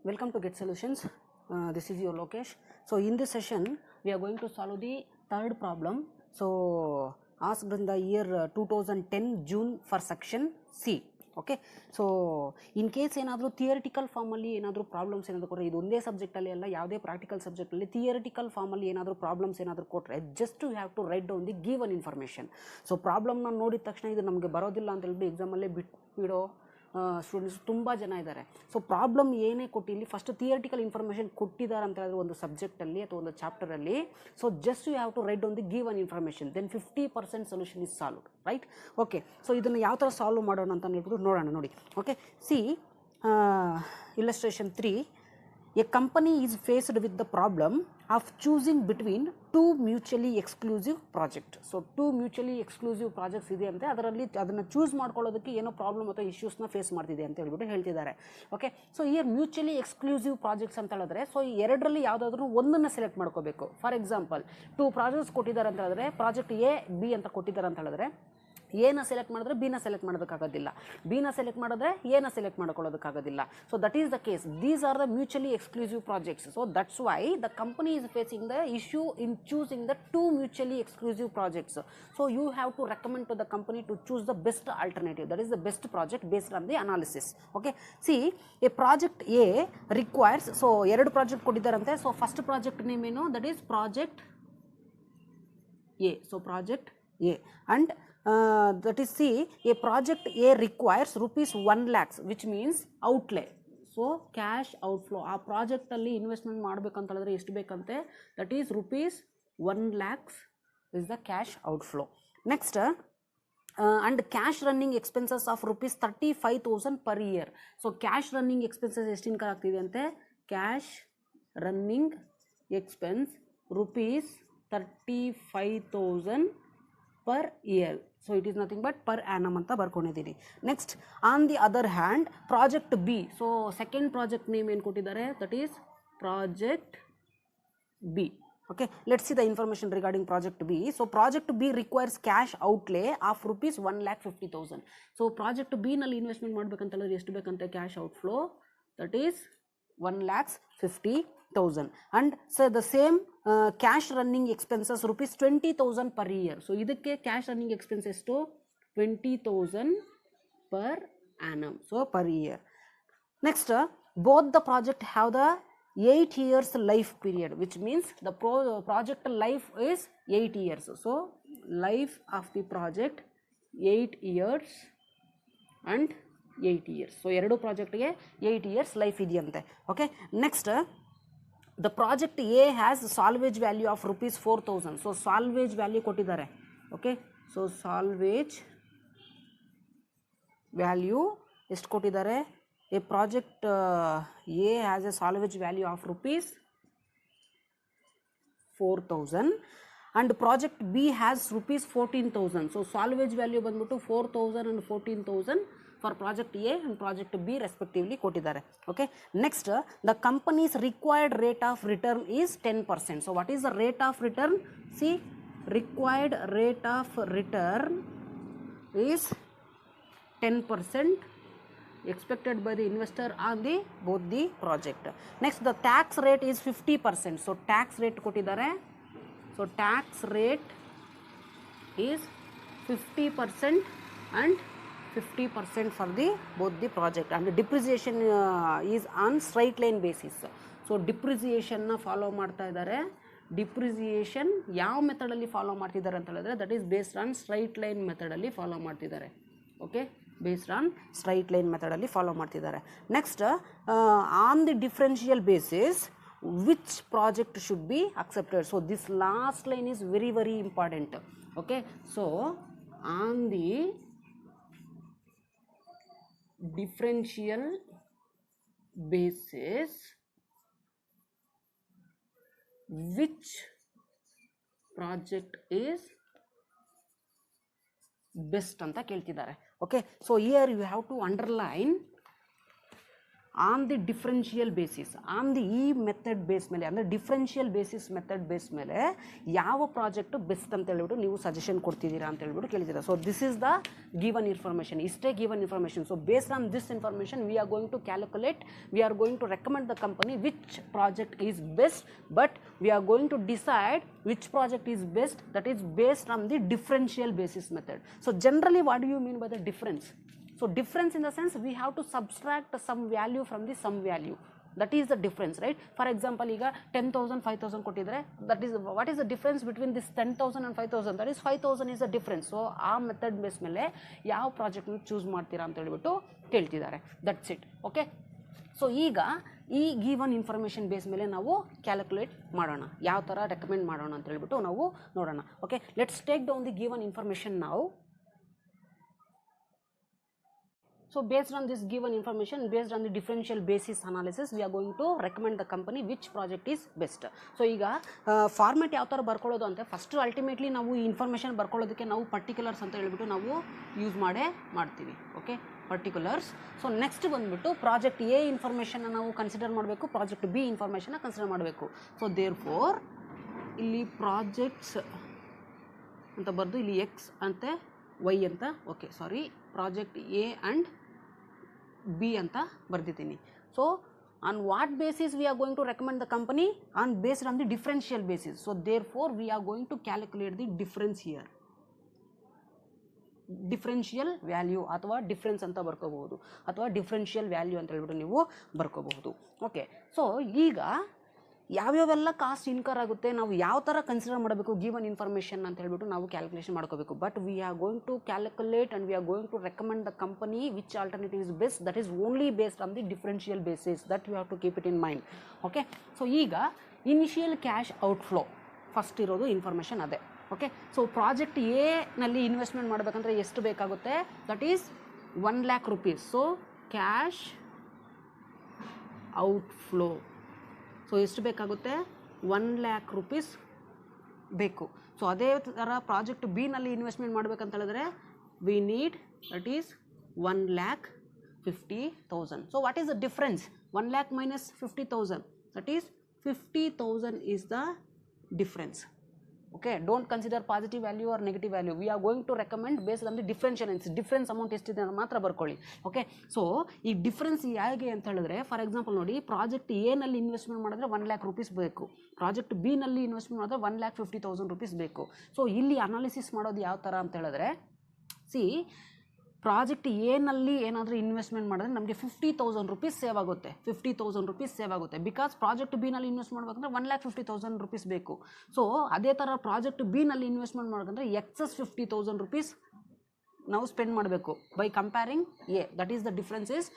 Welcome to Get Solutions. This is your Lokesh. So in this session we are going to solve the third problem. So asked in the year 2010 June for section C. Okay, so in case ಏನಾದರೂ theoretical ಫಾರ್ಮಲ್ಲಿ ಏನಾದರೂ problems ಏನಾದರೂ ಕೊಟ್ಟರೆ, ಇದು ಒಂದೇ ಸಬ್ಜೆಕ್ಟಲ್ಲಿ ಅಲ್ಲ, ಯಾವುದೇ practical ಸಬ್ಜೆಕ್ಟಲ್ಲಿ theoretical ಫಾರ್ಮಲ್ಲಿ ಏನಾದರೂ ಪ್ರಾಬ್ಲಮ್ಸ್ ಏನಾದರೂ ಕೊಟ್ಟರೆ just you have to write down the given information. So ಪ್ರಾಬ್ಲಮ್ನ ನೋಡಿದ ತಕ್ಷಣ ಇದು ನಮಗೆ ಬರೋದಿಲ್ಲ ಅಂತ ಹೇಳ್ಬಿಟ್ಟು ಎಕ್ಸಾಮಲ್ಲೇ ಬಿಟ್ಬಿಡೋ ಸ್ಟೂಡೆಂಟ್ಸ್ ತುಂಬ ಜನ ಇದ್ದಾರೆ. ಸೊ ಪ್ರಾಬ್ಲಮ್ ಏನೇ ಕೊಟ್ಟು ಇಲ್ಲಿ ಫಸ್ಟ್ ಥಿಯರಿಟಿಕಲ್ ಇನ್ಫಾರ್ಮೇಷನ್ ಕೊಟ್ಟಿದ್ದಾರೆ ಅಂತ ಹೇಳಿದ್ರೆ ಒಂದು ಸಬ್ಜೆಕ್ಟಲ್ಲಿ ಅಥವಾ ಒಂದು ಚಾಪ್ಟರಲ್ಲಿ, so just you have to write down the given information, then 50% solution is solved, right? Okay, so ಇದನ್ನು ಯಾವ ಥರ ಸಾಲ್ವ್ ಮಾಡೋಣ ಅಂತ ಹೇಳ್ಬಿಟ್ಟು ನೋಡೋಣ. ನೋಡಿ, okay, see illustration 3. A company is faced with the problem of choosing between two mutually exclusive projects. So two mutually exclusive projects ಇದೆ ಅಂತೆ, ಅದರಲ್ಲಿ ಅದನ್ನು ಚೂಸ್ ಮಾಡ್ಕೊಳ್ಳೋದಕ್ಕೆ ಏನೋ ಪ್ರಾಬ್ಲಮ್ ಅಥವಾ ಇಶ್ಯೂಸ್ನ ಫೇಸ್ ಮಾಡ್ತಿದೆ ಅಂತ ಹೇಳ್ಬಿಟ್ಟು ಹೇಳ್ತಿದ್ದಾರೆ. Okay, so year mutually exclusive projects ಅಂತ ಹೇಳಿದ್ರೆ, ಸೊ ಎರಡರಲ್ಲಿ ಯಾವುದಾದ್ರೂ ಒಂದನ್ನು ಸೆಲೆಕ್ಟ್ ಮಾಡ್ಕೋಬೇಕು. ಫಾರ್ ಎಕ್ಸಾಂಪಲ್ 2 ಪ್ರಾಜೆಕ್ಟ್ಸ್ ಕೊಟ್ಟಿದ್ದಾರೆ ಅಂತ ಹೇಳಿದ್ರೆ, ಪ್ರಾಜೆಕ್ಟ್ ಎ ಬಿ ಅಂತ ಕೊಟ್ಟಿದ್ದಾರೆ ಅಂತ ಹೇಳಿದ್ರೆ, ಎನ ಸೆಲೆಕ್ಟ್ ಮಾಡಿದ್ರೆ ಬಿನ ಸೆಲೆಕ್ಟ್ ಮಾಡೋದಕ್ಕಾಗೋದಿಲ್ಲ, ಬಿನ ಸೆಲೆಕ್ಟ್ ಮಾಡಿದ್ರೆ ಎನ ಸೆಲೆಕ್ಟ್ ಮಾಡ್ಕೊಳ್ಳೋದಕ್ಕಾಗೋದಿಲ್ಲ. So that is the case. These are the mutually exclusive projects. So that's why the company is facing the issue in choosing the 2 mutually exclusive projects. So you have to recommend to the company to choose the best alternative, that is the best project based on the analysis. Okay, see, a project A requires, so ಎರಡು project ಕೊಟ್ಟಿದ್ದಾರಂತೆ. So first project name ಏನು? That is project A. So project A, and that is, see, a project A requires rupees 1 lakhs, which means outlay. So cash outflow, ಆ ಪ್ರಾಜೆಕ್ಟಲ್ಲಿ investment ಮಾಡಬೇಕಂತ ಹೇಳಿದ್ರೆ ಎಷ್ಟು ಬೇಕಂತೆ? That is rupees 1 lakhs is the cash outflow. Next, and cash running expenses of rupees 35,000 per year. So cash running expenses ಎಷ್ಟು incur ಆಗ್ತಿದೆ ಅಂತೆ? Cash running expense rupees 35,000 per year. So it is nothing but per annum ಅಂತ ಬರ್ಕೊಂಡಿದ್ದೀನಿ. Next, on the other hand project B. So second project name ಏನು ಕೊಟ್ಟಿದ್ದಾರೆ? That is project B. Okay, let's see the information regarding project B. So project B requires cash outlay of rupees 1,50,000. So project B ನಲ್ಲಿ investment ಮಾಡ್ಬೇಕಂತ ಹೇಳಿದ್ರೆ ಎಷ್ಟು ಬೇಕಂತೆ? Cash outflow, that is 1,50,000. and so the same cash running expenses rupees 20,000 per year. so ಇದಕ್ಕೆ cash running expense ಎಷ್ಟು? 20,000 per annum, so per year. next, both the project have the 8 years life period, which means the project life is 8 years. so life of the project 8 years and 8 years. So ಎರಡು ಪ್ರಾಜೆಕ್ಟ್ಗೆ 8 years life ಇದೆಯಂತೆ. Okay, next, the project A has salvage value of rupees 4,000. So salvage value ಕೊಟ್ಟಿದ್ದಾರೆ. Okay, so salvage value ಎಷ್ಟು ಕೊಟ್ಟಿದ್ದಾರೆ? A project A has A salvage value of rupees 4,000 and project B has rupees 14,000. so salvage value ಬಂದ್ಬಿಟ್ಟು 4,000 and 14,000 for project A and project B respectively ಕೊಟ್ಟಿದ್ದಾರೆ. okay, next, the company's required rate of return is 10%. so what is the rate of return? see, required rate of return is 10% expected by the investor on the both the project. next, the tax rate is 50%. so tax rate ಕೊಟ್ಟಿದ್ದಾರೆ. so tax rate is 50% and 50% for the both the project, and depreciation is on straight line basis. so depreciation ನ follow ಮಾಡ್ತಾ ಇದ್ದಾರೆ. Depreciation ಯಾವ ಮೆಥಡಲ್ಲಿ follow ಮಾಡ್ತಿದ್ದಾರೆ ಅಂತ ಹೇಳಿದ್ರೆ, that is based on straight line ಮೆಥಡಲ್ಲಿ ಫಾಲೋ ಮಾಡ್ತಿದ್ದಾರೆ. Okay, based on straight line ಮೆಥಡಲ್ಲಿ ಫಾಲೋ ಮಾಡ್ತಿದ್ದಾರೆ. Next, on the differential basis which project should be accepted. so this last line is very very important. okay, so on the differential basis which project is best ಅಂತ ಕೇಳ್ತಿದ್ದಾರೆ. okay, so here you have to underline on the differential basis, on the ಈ method base ಮೇಲೆ, ಅಂದರೆ differential basis method base ಮೇಲೆ ಯಾವ project best ಅಂತ ಹೇಳ್ಬಿಟ್ಟು ನೀವು ಸಜೆಷನ್ ಕೊಡ್ತಿದ್ದೀರಾ ಅಂತ ಹೇಳ್ಬಿಟ್ಟು ಕೇಳಿದ್ದೀರಾ. So this is the given information, ಇಷ್ಟೇ given information. So based on this information we are going to calculate, we are going to recommend the company which project is best, but we are going to decide which project is best, that is based on the differential basis method. So generally what do you mean by the difference? So difference in the sense we have to subtract some value from the some value, that is the difference, right? For example, ಈಗ 10,000 5,000 ಕೊಟ್ಟಿದ್ರೆ, that is what is the difference between this 10,000 and 5,000? That is 5,000 is the difference. So ಆ method base ಮೇಲೆ ಯಾವ ಪ್ರಾಜೆಕ್ಟ್ನ choose ಮಾಡ್ತೀರಾ ಅಂತ ಹೇಳ್ಬಿಟ್ಟು ಕೇಳ್ತಿದ್ದಾರೆ. That's it. Okay, so ಈಗ ಈ ಗಿವನ್ ಇನ್ಫಾರ್ಮೇಷನ್ ಬೇಸ್ ಮೇಲೆ ನಾವು ಕ್ಯಾಲ್ಕುಲೇಟ್ ಮಾಡೋಣ, ಯಾವ ಥರ ರೆಕಮೆಂಡ್ ಮಾಡೋಣ ಅಂತ ಹೇಳ್ಬಿಟ್ಟು ನಾವು ನೋಡೋಣ. Okay, let's take down the given information ನಾವು. So based on this given information, based on the differential basis analysis, we are going to recommend the company which project is best. So ಈಗ format ಯಾವ ಥರ ಬರ್ಕೊಳ್ಳೋದು ಅಂತ, first ultimately ನಾವು ಈ information ಬರ್ಕೊಳ್ಳೋದಕ್ಕೆ ನಾವು particulars ಅಂತ ಹೇಳ್ಬಿಟ್ಟು ನಾವು ಯೂಸ್ ಮಾಡ್ತೀವಿ. Okay, particulars. ಸೊ ನೆಕ್ಸ್ಟ್ ಬಂದುಬಿಟ್ಟು ಪ್ರಾಜೆಕ್ಟ್ ಎ ಇನ್ಫಾರ್ಮೇಷನ್ನ ನಾವು ಕನ್ಸಿಡರ್ ಮಾಡಬೇಕು, ಪ್ರಾಜೆಕ್ಟ್ ಬಿ ಇನ್ಫಾರ್ಮೇಷನ್ನ ಕನ್ಸಿಡರ್ ಮಾಡಬೇಕು. ಸೊ ದೇರ್ ಫೋರ್ ಇಲ್ಲಿ ಪ್ರಾಜೆಕ್ಟ್ಸ್ ಅಂತ ಬರೆದು ಇಲ್ಲಿ ಎಕ್ಸ್ ಅಂತೆ ವೈ ಅಂತ, okay sorry, project A and B ಅಂತ ಬರ್ದಿದ್ದೀನಿ. So on what basis we are going to recommend the company? On based on the differential basis. So therefore we are going to calculate the difference here, differential value ಅಥವಾ difference ಅಂತ ಬರ್ಕೋಬಹುದು, ಅಥವಾ differential value ಅಂತ ಹೇಳ್ಬಿಟ್ಟು ನೀವು ಬರ್ಕೋಬಹುದು. Okay, so ಈಗ ಯಾವ್ಯಾವೆಲ್ಲ cost incur ಆಗುತ್ತೆ, ನಾವು ಯಾವ ಥರ ಕನ್ಸಿಡರ್ ಮಾಡಬೇಕು ಗಿವನ್ ಇನ್ಫಾರ್ಮೇಷನ್ ಅಂತ ಹೇಳ್ಬಿಟ್ಟು ನಾವು ಕ್ಯಾಲ್ಕುಲೇಷನ್ ಮಾಡ್ಕೋಬೇಕು. But we are going to calculate and we are going to recommend the company which alternative is best, that is only based on the differential basis, that you have to keep it in mind. Okay, so ಈಗ initial cash outflow first ಇರೋದು information ಅದೇ. Okay, so project A ನಲ್ಲಿ investment ಮಾಡಬೇಕಂದ್ರೆ ಎಷ್ಟು ಬೇಕಾಗುತ್ತೆ, that is 1,00,000 rupees. So cash outflow, so ಎಷ್ಟು ಬೇಕಾಗುತ್ತೆ, 1,00,000 rupees ಬೇಕು. ಸೊ ಅದೇ ಥರ ಪ್ರಾಜೆಕ್ಟ್ ಬಿ ನಲ್ಲಿ ಇನ್ವೆಸ್ಟ್ಮೆಂಟ್ ಮಾಡಬೇಕಂತ ಹೇಳಿದ್ರೆ we need, that is 1,50,000. So what is the difference, 1,00,000 minus 50,000, that is 50,000 is the difference. Okay, don't consider positive value or negative value. We are going to recommend based on the differential, difference amount ಎಷ್ಟಿದೆ ಅಂತ ಮಾತ್ರ ಬರ್ಕೊಳ್ಳಿ. Okay, so ಈ difference ಹೇಗೆ ಅಂತ ಹೇಳಿದ್ರೆ, for example ನೋಡಿ, project A ನಲ್ಲಿ ಇನ್ವೆಸ್ಟ್ಮೆಂಟ್ ಮಾಡಿದ್ರೆ 1,00,000 rupees ಬೇಕು, ಪ್ರಾಜೆಕ್ಟ್ ಬಿ ನಲ್ಲಿ ಇನ್ವೆಸ್ಟ್ಮೆಂಟ್ ಮಾಡಿದ್ರೆ 1,50,000 rupees ಬೇಕು. ಸೊ ಇಲ್ಲಿ ಅನಾಲಿಸಿಸ್ ಮಾಡೋದು ಯಾವ ಥರ ಅಂತ ಹೇಳಿದ್ರೆ, ಸಿ ಪ್ರಾಜೆಕ್ಟ್ ಎ ನಲ್ಲಿ ಏನಾದರೂ ಇನ್ವೆಸ್ಟ್ಮೆಂಟ್ ಮಾಡಿದ್ರೆ ನಮಗೆ 50,000 rupees ಸೇವ್ ಆಗುತ್ತೆ, 50,000 rupees ಸೇವ್ ಆಗುತ್ತೆ. ಬಿಕಾಸ್ ಪ್ರಾಜೆಕ್ಟ್ ಬಿ ನಲ್ಲಿ ಇನ್ವೆಸ್ಟ್ ಮಾಡಬೇಕಂದ್ರೆ 1,50,000 rupees ಬೇಕು. ಸೊ ಅದೇ ಥರ ಪ್ರಾಜೆಕ್ಟ್ ಬಿ ನಲ್ಲಿ ಇನ್ವೆಸ್ಟ್ಮೆಂಟ್ ಮಾಡಬೇಕಂದ್ರೆ ಎಕ್ಸಸ್ 50,000 rupees ನಾವು ಸ್ಪೆಂಡ್ ಮಾಡಬೇಕು by comparing A. That is the difference is,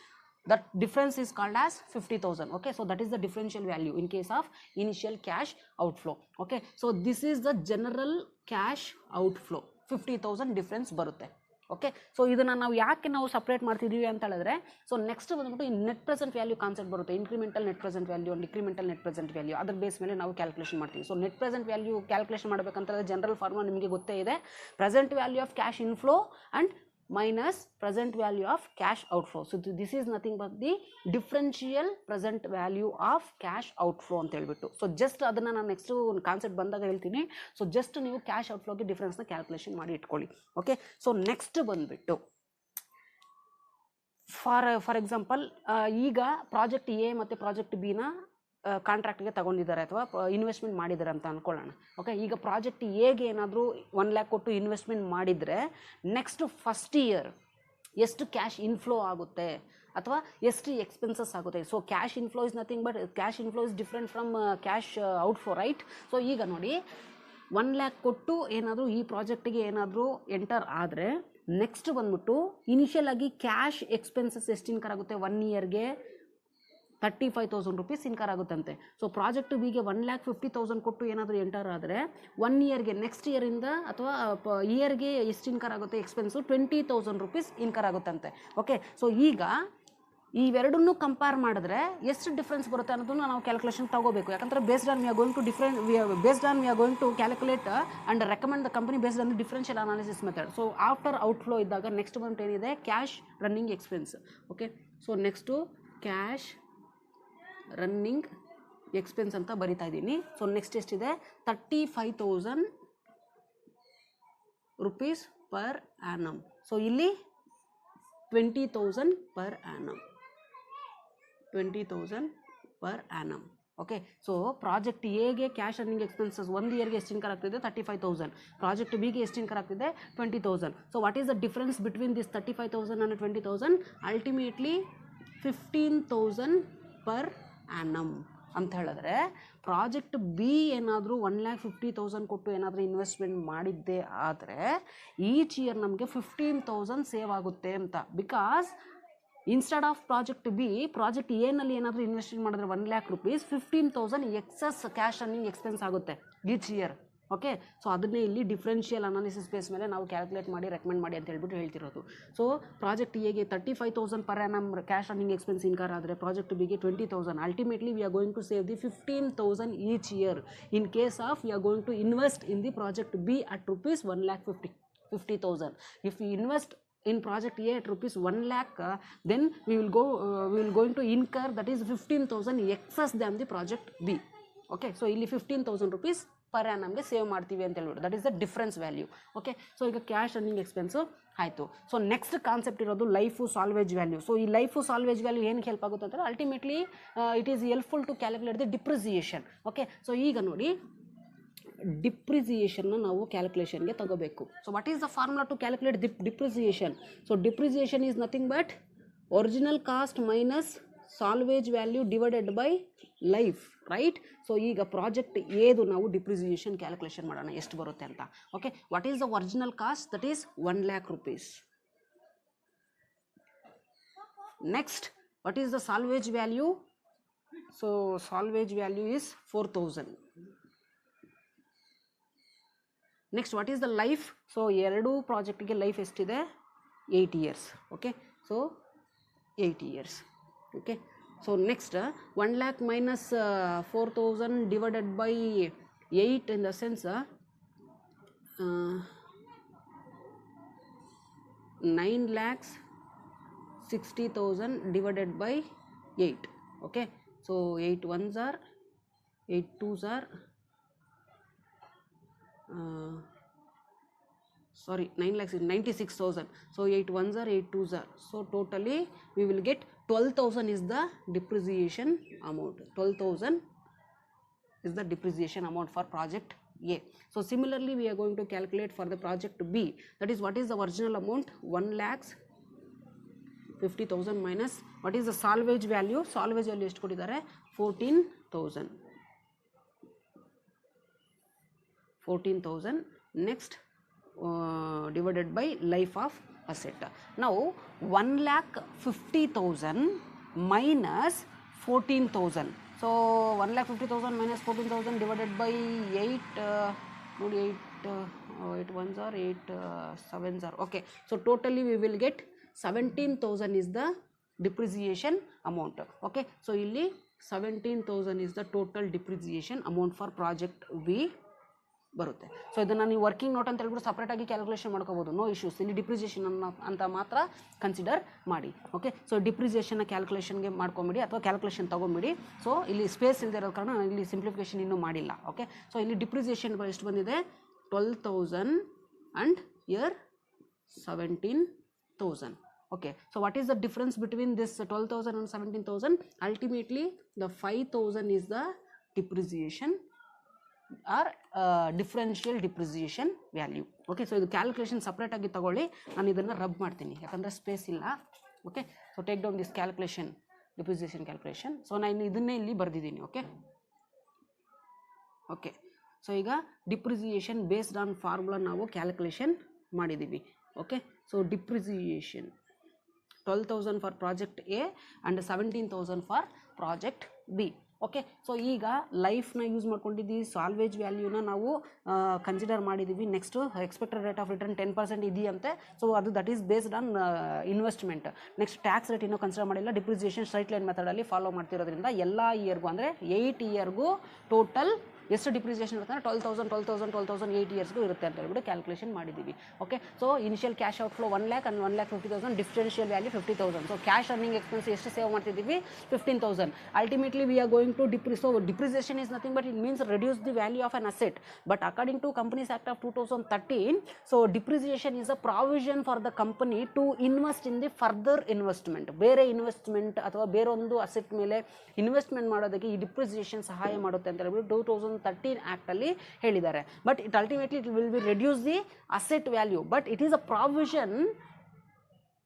that difference is called as 50,000. Okay, so that is the differential value in case of initial cash outflow. Okay, so this is the general cash outflow, 50,000 difference ಬರುತ್ತೆ. Okay, so ಇದನ್ನು ನಾವು ಯಾಕೆ ನಾವು separate ಮಾಡ್ತಿದ್ದೀವಿ ಅಂತ ಹೇಳಿದ್ರೆ, so next ಬಂದ್ಬಿಟ್ಟು ಈ ನೆಟ್ ಪ್ರೆಸೆಂಟ್ ವ್ಯಾಲ್ಯೂ ಕಾನ್ಸೆಪ್ಟ್ ಬರುತ್ತೆ, incremental net present value, decremental net present value, ಅದ್ರ ಬೇಸ್ ಮೇಲೆ ನಾವು ಕ್ಯಾಲ್ಕುಲೇಷನ್ ಮಾಡ್ತೀವಿ. So net present value calculation ಮಾಡಬೇಕಂತಂದ್ರೆ ಜನರಲ್ ಫಾರ್ಮುಲಾ ನಿಮಗೆ ಗೊತ್ತೇ ಇದೆ, present value of cash inflow and minus present value of cash outflow. So this is nothing but the differential present value of cash outflow ಅಂತ ಹೇಳ್ಬಿಟ್ಟು. So just ಅದನ್ನು ನಾನು next ಒಂದು concept ಬಂದಾಗ ಹೇಳ್ತೀನಿ. ಸೊ ಜಸ್ಟ್ ನೀವು ಕ್ಯಾಶ್ ಔಟ್ಫ್ಲೋಗೆ ಡಿಫ್ರೆನ್ಸ್ನ ಕ್ಯಾಲ್ಕುಲೇಷನ್ ಮಾಡಿ ಇಟ್ಕೊಳ್ಳಿ. ಓಕೆ, ಸೊ ನೆಕ್ಸ್ಟ್ ಬಂದುಬಿಟ್ಟು ಫಾರ್ ಎಕ್ಸಾಂಪಲ್, ಈಗ ಪ್ರಾಜೆಕ್ಟ್ ಎ ಮತ್ತು ಪ್ರಾಜೆಕ್ಟ್ ಬಿನ ಕಾಂಟ್ರಾಕ್ಟ್ಗೆ ತಗೊಂಡಿದ್ದಾರೆ ಅಥವಾ ಇನ್ವೆಸ್ಟ್ಮೆಂಟ್ ಮಾಡಿದ್ದಾರೆ ಅಂತ ಅಂದ್ಕೊಳ್ಳೋಣ. ಓಕೆ, ಈಗ ಪ್ರಾಜೆಕ್ಟ್ ಎಗೆ ಏನಾದರೂ 1,00,000 ಕೊಟ್ಟು ಇನ್ವೆಸ್ಟ್ಮೆಂಟ್ ಮಾಡಿದರೆ ನೆಕ್ಸ್ಟ್ ಫಸ್ಟ್ ಇಯರ್ ಎಷ್ಟು ಕ್ಯಾಶ್ ಇನ್ಫ್ಲೋ ಆಗುತ್ತೆ ಅಥವಾ ಎಷ್ಟು ಎಕ್ಸ್ಪೆನ್ಸಸ್ ಆಗುತ್ತೆ. So cash inflow is nothing but cash inflow is different from cash outflow, right? So ಈಗ ನೋಡಿ, 1,00,000 ಕೊಟ್ಟು ಏನಾದರೂ ಈ ಪ್ರಾಜೆಕ್ಟಿಗೆ ಏನಾದರೂ ಎಂಟರ್ ಆದರೆ ನೆಕ್ಸ್ಟ್ ಬಂದ್ಬಿಟ್ಟು ಇನಿಷಿಯಲ್ ಆಗಿ ಕ್ಯಾಶ್ ಎಕ್ಸ್ಪೆನ್ಸಸ್ ಎಷ್ಟು ಇನ್ಕರ್ ಆಗುತ್ತೆ, 1 ಇಯರ್ಗೆ 35,000 rupees ಇನ್ಕರ್ ಆಗುತ್ತಂತೆ. ಸೊ ಪ್ರಾಜೆಕ್ಟ್ ಬಿಗೆ 1,50,000 ಕೊಟ್ಟು ಏನಾದರೂ ಎಂಟರ್ ಆದರೆ 1 ಇಯರ್ಗೆ, ನೆಕ್ಸ್ಟ್ ಇಯರಿಂದ ಅಥವಾ ಇಯರ್ಗೆ ಎಷ್ಟು ಇನ್ಕರ್ ಆಗುತ್ತೆ ಎಕ್ಸ್ಪೆನ್ಸು, 20,000 rupees ಇನ್ಕರ್ ಆಗುತ್ತಂತೆ. ಓಕೆ, ಸೊ ಈಗ ಇವೆರಡನ್ನೂ ಕಂಪೇರ್ ಮಾಡಿದ್ರೆ ಎಷ್ಟು ಡಿಫ್ರೆನ್ಸ್ ಬರುತ್ತೆ ಅನ್ನೋದನ್ನು ನಾವು ಕ್ಯಾಲ್ಕುಲೇಷನ್ ತಗೋಬೇಕು. ಯಾಕಂದರೆ based on we are going to calculate and recommend the company based on the differential analysis method. So after outflow ಇದ್ದಾಗ ನೆಕ್ಸ್ಟ್ ಬಂದು ಏನಿದೆ, cash running expense. Okay, so next cash running expense ಅಂತ ಬರಿತಾ ಇದ್ದೀನಿ. So next ಎಷ್ಟಿದೆ 35,000 rupees per annum. So ಇಲ್ಲಿ 20,000 per annum, 20,000 per annum. Okay, so project ಎಗೆ cash running expenses 1 ಇಯರ್ಗೆ ಎಷ್ಟು ಇನ್ಕರ್ ಆಗ್ತಿದೆ 35,000, ಪ್ರಾಜೆಕ್ಟ್ ಬಿಗೆ ಎಷ್ಟು ಇನ್ಕರ್ ಆಗ್ತಿದೆ 20,000. So what is the difference between this 35,000 and 20,000? Ultimately 15,000 per annum ಅಂತ ಹೇಳಿದ್ರೆ ಪ್ರಾಜೆಕ್ಟ್ ಬಿ ಏನಾದರೂ 1,50,000 ಕೊಟ್ಟು ಏನಾದರೂ ಇನ್ವೆಸ್ಟ್ಮೆಂಟ್ ಮಾಡಿದ್ದೇ ಆದರೆ ಈಚ್ ಇಯರ್ ನಮಗೆ 15,000 ಸೇವ್ ಆಗುತ್ತೆ ಅಂತ. Because instead of project B, project ಎನಲ್ಲಿ ಏನಾದರೂ ಇನ್ವೆಸ್ಟ್ಮೆಂಟ್ ಮಾಡಿದ್ರೆ 1,00,000 rupees, 15,000 excess cash running expense ಆಗುತ್ತೆ ಈಚ್ ಇಯರ್. ಓಕೆ, ಸೊ ಅದನ್ನೇ ಇಲ್ಲಿ ಡಿಫ್ರೆನ್ಷಿಯಲ್ ಅನಾಲಿಸಿಸ್ ಬೇಸ್ ಮೇಲೆ ನಾವು ಕ್ಯಾಲ್ಕುಲೇಟ್ ಮಾಡಿ ರೆಕಮೆಂಡ್ ಮಾಡಿ ಅಂತ ಹೇಳ್ಬಿಟ್ಟು ಹೇಳ್ತಿರೋದು. ಸೊ ಪ್ರಾಜೆಕ್ಟ್ ಎಗೆ 35,000 per annum cash running expense incur ಆದರೆ ಪ್ರಾಜೆಕ್ಟ್ ಬಿಗೆ 20,000. Ultimately we are going to save the 15,000 each year in case of we are going to invest in the project B at rupees 1,50,000. If we invest in project A at rupees 1,00,000, then we will going to incur that is 15,000 excess than the project B. Okay, so ಇಲ್ಲಿ 15,000 rupees per annum ಗೆ save ಮಾಡ್ತೀವಿ ಅಂತ ಹೇಳ್ಬಿಟ್ಟು that is the difference value. Okay, so ಈಗ cash running expense ಆಯಿತು. So next concept ಇರೋದು life salvage value. So ಈ life salvage value ಏನಕ್ಕೆ ಹೆಲ್ಪ್ ಆಗುತ್ತೆ ಅಂದರೆ ultimately it is helpful to calculate the depreciation. Okay, so ಈಗ ನೋಡಿ ಡಿಪ್ರಿಸಿಯೇಷನ್ನ ನಾವು ಕ್ಯಾಲ್ಕುಲೇಷನ್ಗೆ ತಗೋಬೇಕು. So what is the formula to calculate depreciation? So depreciation is nothing but original cost minus salvage value divided by life, right? So ಈಗ project ಏದು ನಾವು depreciation calculation ಮಾಡೋಣ ಎಷ್ಟು ಬರುತ್ತೆ ಅಂತ. Okay, what is the original cost? That is 1,00,000 rupees. Next, what is the salvage value? So salvage value is 4,000. Next, what is the life? So ಎರಡು ಪ್ರಾಜೆಕ್ಟಿಗೆ life ಎಷ್ಟಿದೆ 8 years. Okay, so 8 years. Okay, so next 1,00,000 minus 4,000 divided by 8 in the sense 9,60,000 divided by 8. Okay, so 8 ones are 8 twos are 9,96,000. So 8 ones are 8 twos are, so totally we will get 12,000 is the depreciation amount. 12,000 is the depreciation amount for project A. So similarly we are going to calculate for the project B. That is, what is the original amount? 1,50,000 minus what is the salvage value? Salvage value ಎಷ್ಟು ಕೊಟ್ಟಿದ್ದಾರೆ 14,000. Next divided by life of asset. Now 1,50,000 minus 14,000. So 1,50,000 minus 14,000 divided by 8. 8 ones are 8 sevens are. Okay, so totally we will get 17,000 is the depreciation amount. Okay, so ಇಲ್ಲಿ 17,000 is the total depreciation amount for project B ಬರುತ್ತೆ. So ಇದನ್ನು ನೀವು working note ಅಂತ ಹೇಳ್ಬಿಟ್ಟು ಸಪ್ರೇಟಾಗಿ calculation ಮಾಡ್ಕೋಬೋದು, no issues. ಇಲ್ಲಿ depreciation ಅಂತ ಮಾತ್ರ ಕನ್ಸಿಡರ್ ಮಾಡಿ. ಓಕೆ, ಸೊ ಡಿಪ್ರಿಸಿಯೇಷನ್ನ ಕ್ಯಾಲ್ಕುಲೇಷನ್ಗೆ ಮಾಡ್ಕೊಂಬಿಡಿ ಅಥವಾ ಕ್ಯಾಲ್ಕುಲೇಷನ್ ತೊಗೊಂಬಿಡಿ. ಸೊ ಇಲ್ಲಿ ಸ್ಪೇಸ್ ಇಲ್ಲದೆ ಇರೋ ಕಾರಣ ಇಲ್ಲಿ ಸಿಂಪ್ಲಿಫಿಕೇಷನ್ ಇನ್ನೂ ಮಾಡಿಲ್ಲ. ಓಕೆ, ಸೊ ಇಲ್ಲಿ ಡಿಪ್ರಿಸಿಯೇಷನ್ ಎಷ್ಟು ಬಂದಿದೆ 12,000 and year 17,000. Okay, so what is the difference between this 12,000 and 17,000? Ultimately the 5,000 is the depreciation or differential depreciation value. Okay, so ಇದು ಕ್ಯಾಲ್ಕುಲೇಷನ್ ಸಪ್ರೇಟ್ ಆಗಿ ತಗೊಳ್ಳಿ, ನಾನು ಇದನ್ನು ರಬ್ ಮಾಡ್ತೀನಿ ಯಾಕಂದರೆ ಸ್ಪೇಸ್ ಇಲ್ಲ. Okay, so take down this calculation, depreciation calculation. So ನಾನು ಇದನ್ನೇ ಇಲ್ಲಿ ಬರೆದಿದ್ದೀನಿ. ಓಕೆ, ಓಕೆ, ಸೊ ಈಗ ಡಿಪ್ರಿಸಿಯೇಷನ್ ಬೇಸ್ಡ್ ಆನ್ ಫಾರ್ಮುಲಾ ನಾವು ಕ್ಯಾಲ್ಕುಲೇಷನ್ ಮಾಡಿದ್ದೀವಿ. Okay, so depreciation 12,000 for project A and 17,000 for project B. Okay, so ಈಗ ಲೈಫ್ನ ಯೂಸ್ ಮಾಡ್ಕೊಂಡಿದ್ದೀವಿ, ಸಾಲ್ವೇಜ್ ವ್ಯಾಲ್ಯೂನ ನಾವು ಕನ್ಸಿಡರ್ ಮಾಡಿದ್ದೀವಿ. Next expected rate of return 10% ಇದೆಯಂತೆ. ಸೊ ಅದು that is based on investment. Next tax rate ಇನ್ನೂ consider ಮಾಡಿಲ್ಲ. Depreciation straight line ಮೆಥಡಲ್ಲಿ follow ಮಾಡ್ತಿರೋದ್ರಿಂದ ಎಲ್ಲ ಇಯರ್ಗೂ ಅಂದರೆ 8 ಇಯರ್ಗೂ ಟೋಟಲ್ ಎಷ್ಟು ಡಿಪ್ರಿಸಿಯೇಷನ್ ಇರುತ್ತೆ ಅಂದರೆ 12,000 8 ಇಯರ್ಸ್ಗೂ ಇರುತ್ತೆ ಅಂತ ಹೇಳ್ಬಿಟ್ಟು ಕ್ಯಾಲ್ಕುಲೇಷನ್ ಮಾಡಿದ್ದೀವಿ. Okay, so initial cash out flow 1 lakh and 1,50,000, differential value 50,000. So cash running expense ಎಷ್ಟು ಸೇವ್ ಮಾಡ್ತಿದ್ದೀವಿ? 15,000. Ultimately we are going to depreciation is nothing but it means reduce the value of an asset. But according to companies act of 2013, so depreciation is a provision for the company to invest in the further investment. ಬೇರೆ investment ಅಥವಾ ಬೇರೊಂದು asset ಮೇಲೆ investment ಮಾಡೋದಕ್ಕೆ ಈ depreciation ಸಹಾಯ ಮಾಡುತ್ತೆ ಅಂತ ಹೇಳ್ಬಿಟ್ಟು 2013 ಆ್ಯಕ್ಟಲ್ಲಿ ಹೇಳಿದ್ದಾರೆ. But it ultimately it will be reduce the asset value, but it is a provision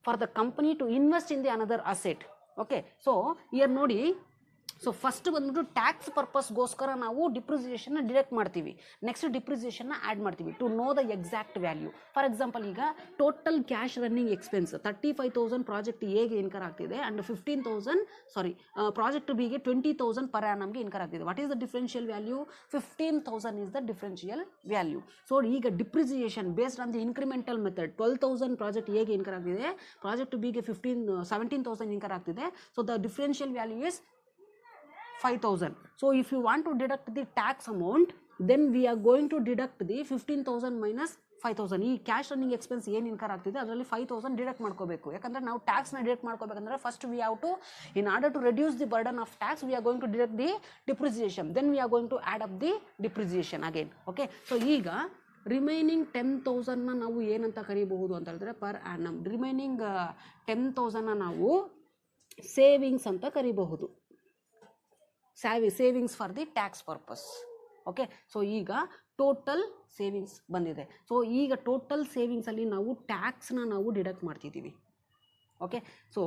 for the company to invest in the another asset. Okay, so year ನೋಡಿ, ಸೊ ಫಸ್ಟ್ ಬಂದ್ಬಿಟ್ಟು ಟ್ಯಾಕ್ಸ್ ಪರ್ಪಸ್ಗೋಸ್ಕರ ನಾವು ಡಿಪ್ರಿಸಿಯೇಷನ್ನ ಡಿಡಕ್ಟ್ ಮಾಡ್ತೀವಿ, next ಡಿಪ್ರಿಸಿಯೇಷನ್ನ add ಮಾಡ್ತೀವಿ to know the exact value. For example, ಈಗ total cash running expense 35,000 project ಎಗೆ ಇನ್ಕರ್ ಆಗ್ತಿದೆ ಆ್ಯಂಡ್ 15,000 ಪ್ರಾಜೆಕ್ಟ್ ಬಿಗೆ 20,000 ಪರ್ ಆ್ಯನಮ್ಗೆ ಇನ್ಕರ್ ಆಗ್ತಿದೆ. What is the differential value? 15,000 is the differential value. So ಈಗ depreciation based on the incremental method 12,000 project ಎಗೆ incur ಆಗ್ತಿದೆ, project ಬಿಗೆ 17,000 ಇನ್ಕರ್ ಆಗ್ತಿದೆ. So the differential value is 5,000. So if you want to deduct the tax amount, then we are going to deduct the 15,000 minus 5,000. ಈ cash running expense ಏನು incur ಆಗ್ತಿದೆ ಅದರಲ್ಲಿ 5,000 deduct ಮಾಡ್ಕೋಬೇಕು. ಯಾಕಂದರೆ ನಾವು ಟ್ಯಾಕ್ಸ್ನ ಡಿಡಕ್ಟ್ ಮಾಡ್ಕೋಬೇಕಂದ್ರೆ first we have to, in order to reduce the burden of tax, we are going to deduct the depreciation, then we are going to add up the depreciation again. Okay, so ಈಗ remaining 10,000ನ ನಾವು ಏನಂತ ಕರಿಬಹುದು ಅಂತ ಹೇಳಿದ್ರೆ per annum. Remaining 10,000ನ ನಾವು savings ಅಂತ ಕರಿಬಹುದು, savings for the tax purpose. Okay, so ಈಗ ಟೋಟಲ್ ಸೇವಿಂಗ್ಸ್ ಬಂದಿದೆ. ಸೊ ಈಗ ಟೋಟಲ್ ಸೇವಿಂಗ್ಸಲ್ಲಿ ನಾವು ಟ್ಯಾಕ್ಸ್ನ ನಾವು ಡಿಡಕ್ಟ್ ಮಾಡ್ತಿದ್ದೀವಿ. ಓಕೆ, ಸೊ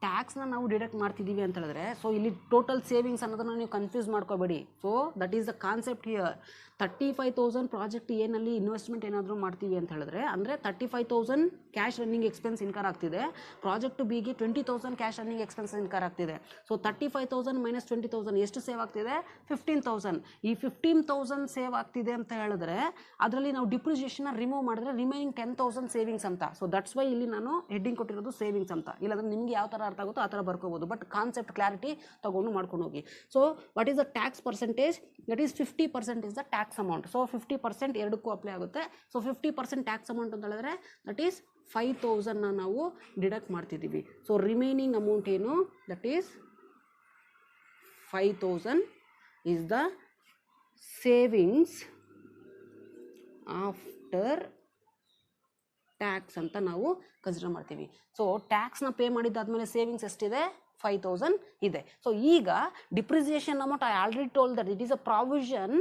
ಟ್ಯಾಕ್ಸ್ನ ನಾವು ಡಿಡಕ್ಟ್ ಮಾಡ್ತಿದ್ದೀವಿ ಅಂತ ಹೇಳಿದ್ರೆ, ಸೊ ಇಲ್ಲಿ ಟೋಟಲ್ ಸೇವಿಂಗ್ಸ್ ಅನ್ನೋದನ್ನು ನೀವು ಕನ್ಫ್ಯೂಸ್ ಮಾಡ್ಕೋಬೇಡಿ. So that is the concept here. 35,000 project ಏನಲ್ಲಿ ಇನ್ವೆಸ್ಟ್ಮೆಂಟ್ ಏನಾದರೂ ಮಾಡ್ತೀವಿ ಅಂತ ಹೇಳಿದ್ರೆ, ಅಂದರೆ 35,000 ಕ್ಯಾಶ್ ರನ್ನಿಂಗ್ ಎಕ್ಸ್ಪೆನ್ಸ್ ಇನ್ಕರ್ ಆಗ್ತಿದೆ, ಪ್ರಾಜೆಕ್ಟ್ ಬಿಗೆ 20,000 ಕ್ಯಾಶ್ ರನ್ನಿಂಗ್ ಎಕ್ಸ್ಪೆನ್ಸ್ ಇನ್ಕರ್ ಆಗ್ತಿದೆ. ಸೊ 35,000 ಮೈನಸ್ 20,000 ಎಷ್ಟು ಸೇವ್ ಆಗ್ತಿದೆ? 15,000. ಈ 15,000 ಸೇವ್ ಆಗ್ತಿದೆ ಅಂತ ಹೇಳಿದ್ರೆ ಅದರಲ್ಲಿ ನಾವು ಡಿಪ್ರಿಸಿಯೇಷನ್ನ ರಿಮೂವ್ ಮಾಡಿದ್ರೆ ರಿಮೈನಿಂಗ್ 10,000 ಸೇವಿಂಗ್ಸ್ ಅಂತ. ಸೊ ದಟ್ಸ್ ವೈ ಇಲ್ಲಿ ನಾನು ಹೆಡ್ಡಿಂಗ್ ಕೊಟ್ಟಿರೋದು ಸೇವಿಂಗ್ಸ್ ಅಂತ. ಇಲ್ಲಾಂದರೆ ನಿಮಗೆ ಯಾವ ಥರ ಅರ್ಥ ಆಗುತ್ತೋ ಆ ಥರ ಬರ್ಕೋಬೋದು, ಬಟ್ ಕಾನ್ಸೆಪ್ಟ್ ಕ್ಲಾರಿಟಿ ತೊಗೊಂಡು ಮಾಡ್ಕೊಂಡು ಹೋಗಿ. So what is the tax percentage? That is 50% is the tax amount. So 50% ಎರಡಕ್ಕೂ ಅಪ್ಲೈ ಆಗುತ್ತೆ. ಸೊ 50% ಟ್ಯಾಕ್ಸ್ ಅಮೌಂಟ್ ಅಂತ ಹೇಳಿದ್ರೆ ದಟ್ ಈಸ್ 5,000ನ ನಾವು ಡಿಡಕ್ಟ್ ಮಾಡ್ತಿದ್ದೀವಿ. ಸೊ ರಿಮೈನಿಂಗ್ ಅಮೌಂಟ್ ಏನು? That is 5,000 is the savings after tax ಅಂತ ನಾವು ಕನ್ಸಿಡರ್ ಮಾಡ್ತೀವಿ. ಸೊ ಟ್ಯಾಕ್ಸ್ನ ಪೇ ಮಾಡಿದ್ದಾದಮೇಲೆ ಸೇವಿಂಗ್ಸ್ ಎಷ್ಟಿದೆ? 5,000 ಇದೆ. ಸೊ ಈಗ depreciation amount I already told that it is a provision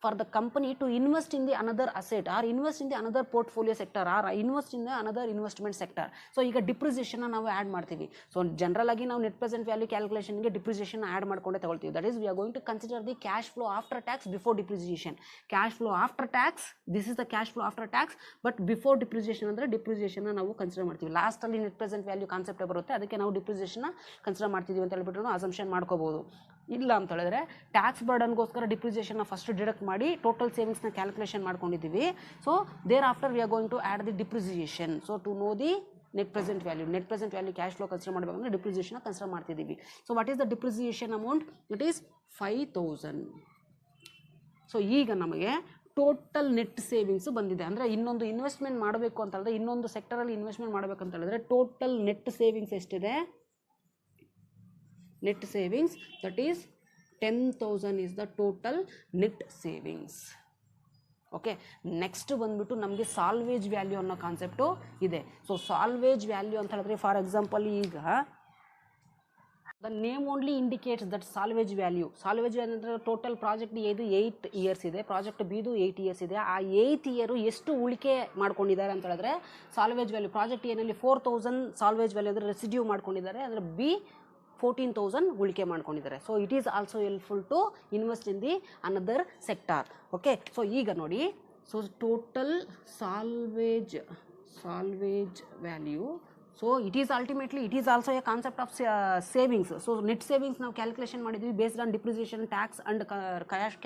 for the company to invest in the another asset or invest in the another portfolio sector or invest in the another investment sector. So ಈಗ depreciation ನಾವು add ಮಾಡ್ತೀವಿ. So general ಆಗಿ ನಾವು net present value ಕ್ಯಾಲ್ಕುಲೇಷನ್ಗೆ depreciation add ಮಾಡ್ಕೊಂಡೆ ತಗೊಳ್ತೀವಿ. That is we are going to consider the cash flow after tax before depreciation. Cash flow after tax, this is the cash flow after tax, but before depreciation ಅಂದರೆ ಡಿಪ್ರಿಸಿಯೇಷನ್ನ ನಾವು consider ಮಾಡ್ತೀವಿ. ಲಾಸ್ಟಲ್ಲಿ net present value concept ಬರುತ್ತೆ, ಅದಕ್ಕೆ ನಾವು ಡಿಪ್ರಿಸಿಯೇಷನ್ನ consider ಮಾಡ್ತಿದ್ದೀವಿ ಅಂತ ಹೇಳ್ಬಿಟ್ಟು ನಾವು ಅಸಂಪ್ಷನ್ ಮಾಡ್ಕೋಬೋದು. ಇಲ್ಲ ಅಂತ ಹೇಳಿದ್ರೆ ಟ್ಯಾಕ್ಸ್ ಬರ್ಡನ್ಗೋಸ್ಕರ ಡಿಪ್ರಿಸಿಯೇಷನ್ನ ಫಸ್ಟ್ ಡಿಡಕ್ಟ್ ಮಾಡಿ ಟೋಟಲ್ ಸೇವಿಂಗ್ಸ್ನ ಕ್ಯಾಲ್ಕುಲೇಷನ್ ಮಾಡ್ಕೊಂಡಿದ್ದೀವಿ. So thereafter we are going to add the depreciation. So to know the net present value cash flow consider ಮಾಡಬೇಕಂದ್ರೆ ಡಿಪ್ರಿಸಿಯೇಷನ್ ಕನ್ಸಿಡರ್ ಮಾಡ್ತಿದ್ದೀವಿ. So what is the depreciation amount? It is 5,000. So ಈಗ ನಮಗೆ total net savings ಬಂದಿದೆ. ಅಂದರೆ ಇನ್ನೊಂದು investment ಮಾಡಬೇಕು ಅಂತ ಹೇಳಿದ್ರೆ, ಇನ್ನೊಂದು ಸೆಕ್ಟರಲ್ಲಿ ಇನ್ವೆಸ್ಟ್ಮೆಂಟ್ ಮಾಡಬೇಕಂತ ಹೇಳಿದ್ರೆ ಟೋಟಲ್ ನೆಟ್ ಸೇವಿಂಗ್ಸ್ ಎಷ್ಟಿದೆ? Net savings that is 10,000 is the total net savings. Okay, next ಬಂದ್ಬಿಟ್ಟು ನಮಗೆ ಸಾಲ್ವೇಜ್ ವ್ಯಾಲ್ಯೂ ಅನ್ನೋ ಕಾನ್ಸೆಪ್ಟು ಇದೆ. ಸೊ ಸಾಲ್ವೇಜ್ ವ್ಯಾಲ್ಯೂ ಅಂತ ಹೇಳಿದ್ರೆ ಫಾರ್ ಎಕ್ಸಾಂಪಲ್ ಈಗ the name only indicates that salvage value. Salvage value ಅಂದರೆ total project ಎದು 8 ಇಯರ್ಸ್ ಇದೆ, ಪ್ರಾಜೆಕ್ಟ್ ಬಿದು 8 ಇಯರ್ಸ್ ಇದೆ. ಆ 8th ಇಯರು ಎಷ್ಟು ಉಳಿಕೆ ಮಾಡ್ಕೊಂಡಿದ್ದಾರೆ ಅಂತ ಹೇಳಿದ್ರೆ ಸಾಲ್ವೇಜ್ ವ್ಯಾಲ್ಯೂ. ಪ್ರಾಜೆಕ್ಟ್ ಏನಲ್ಲಿ 4,000 ಸಾಲ್ವೇಜ್ ವ್ಯಾಲ್ಯೂ ಅಂದರೆ ರೆಸಿಡ್ಯೂ ಮಾಡ್ಕೊಂಡಿದ್ದಾರೆ, ಅಂದರೆ ಬಿ 14,000 ಉಳಿಕೆ ಮಾಡ್ಕೊಂಡಿದ್ದಾರೆ. So it is also helpful to invest in the another sector. Okay, so ಈಗ ನೋಡಿ, so total salvage value so it is ultimately it is also a concept of savings. So net savings ನಾವು calculation ಮಾಡಿದ್ವಿ based on depreciation, tax and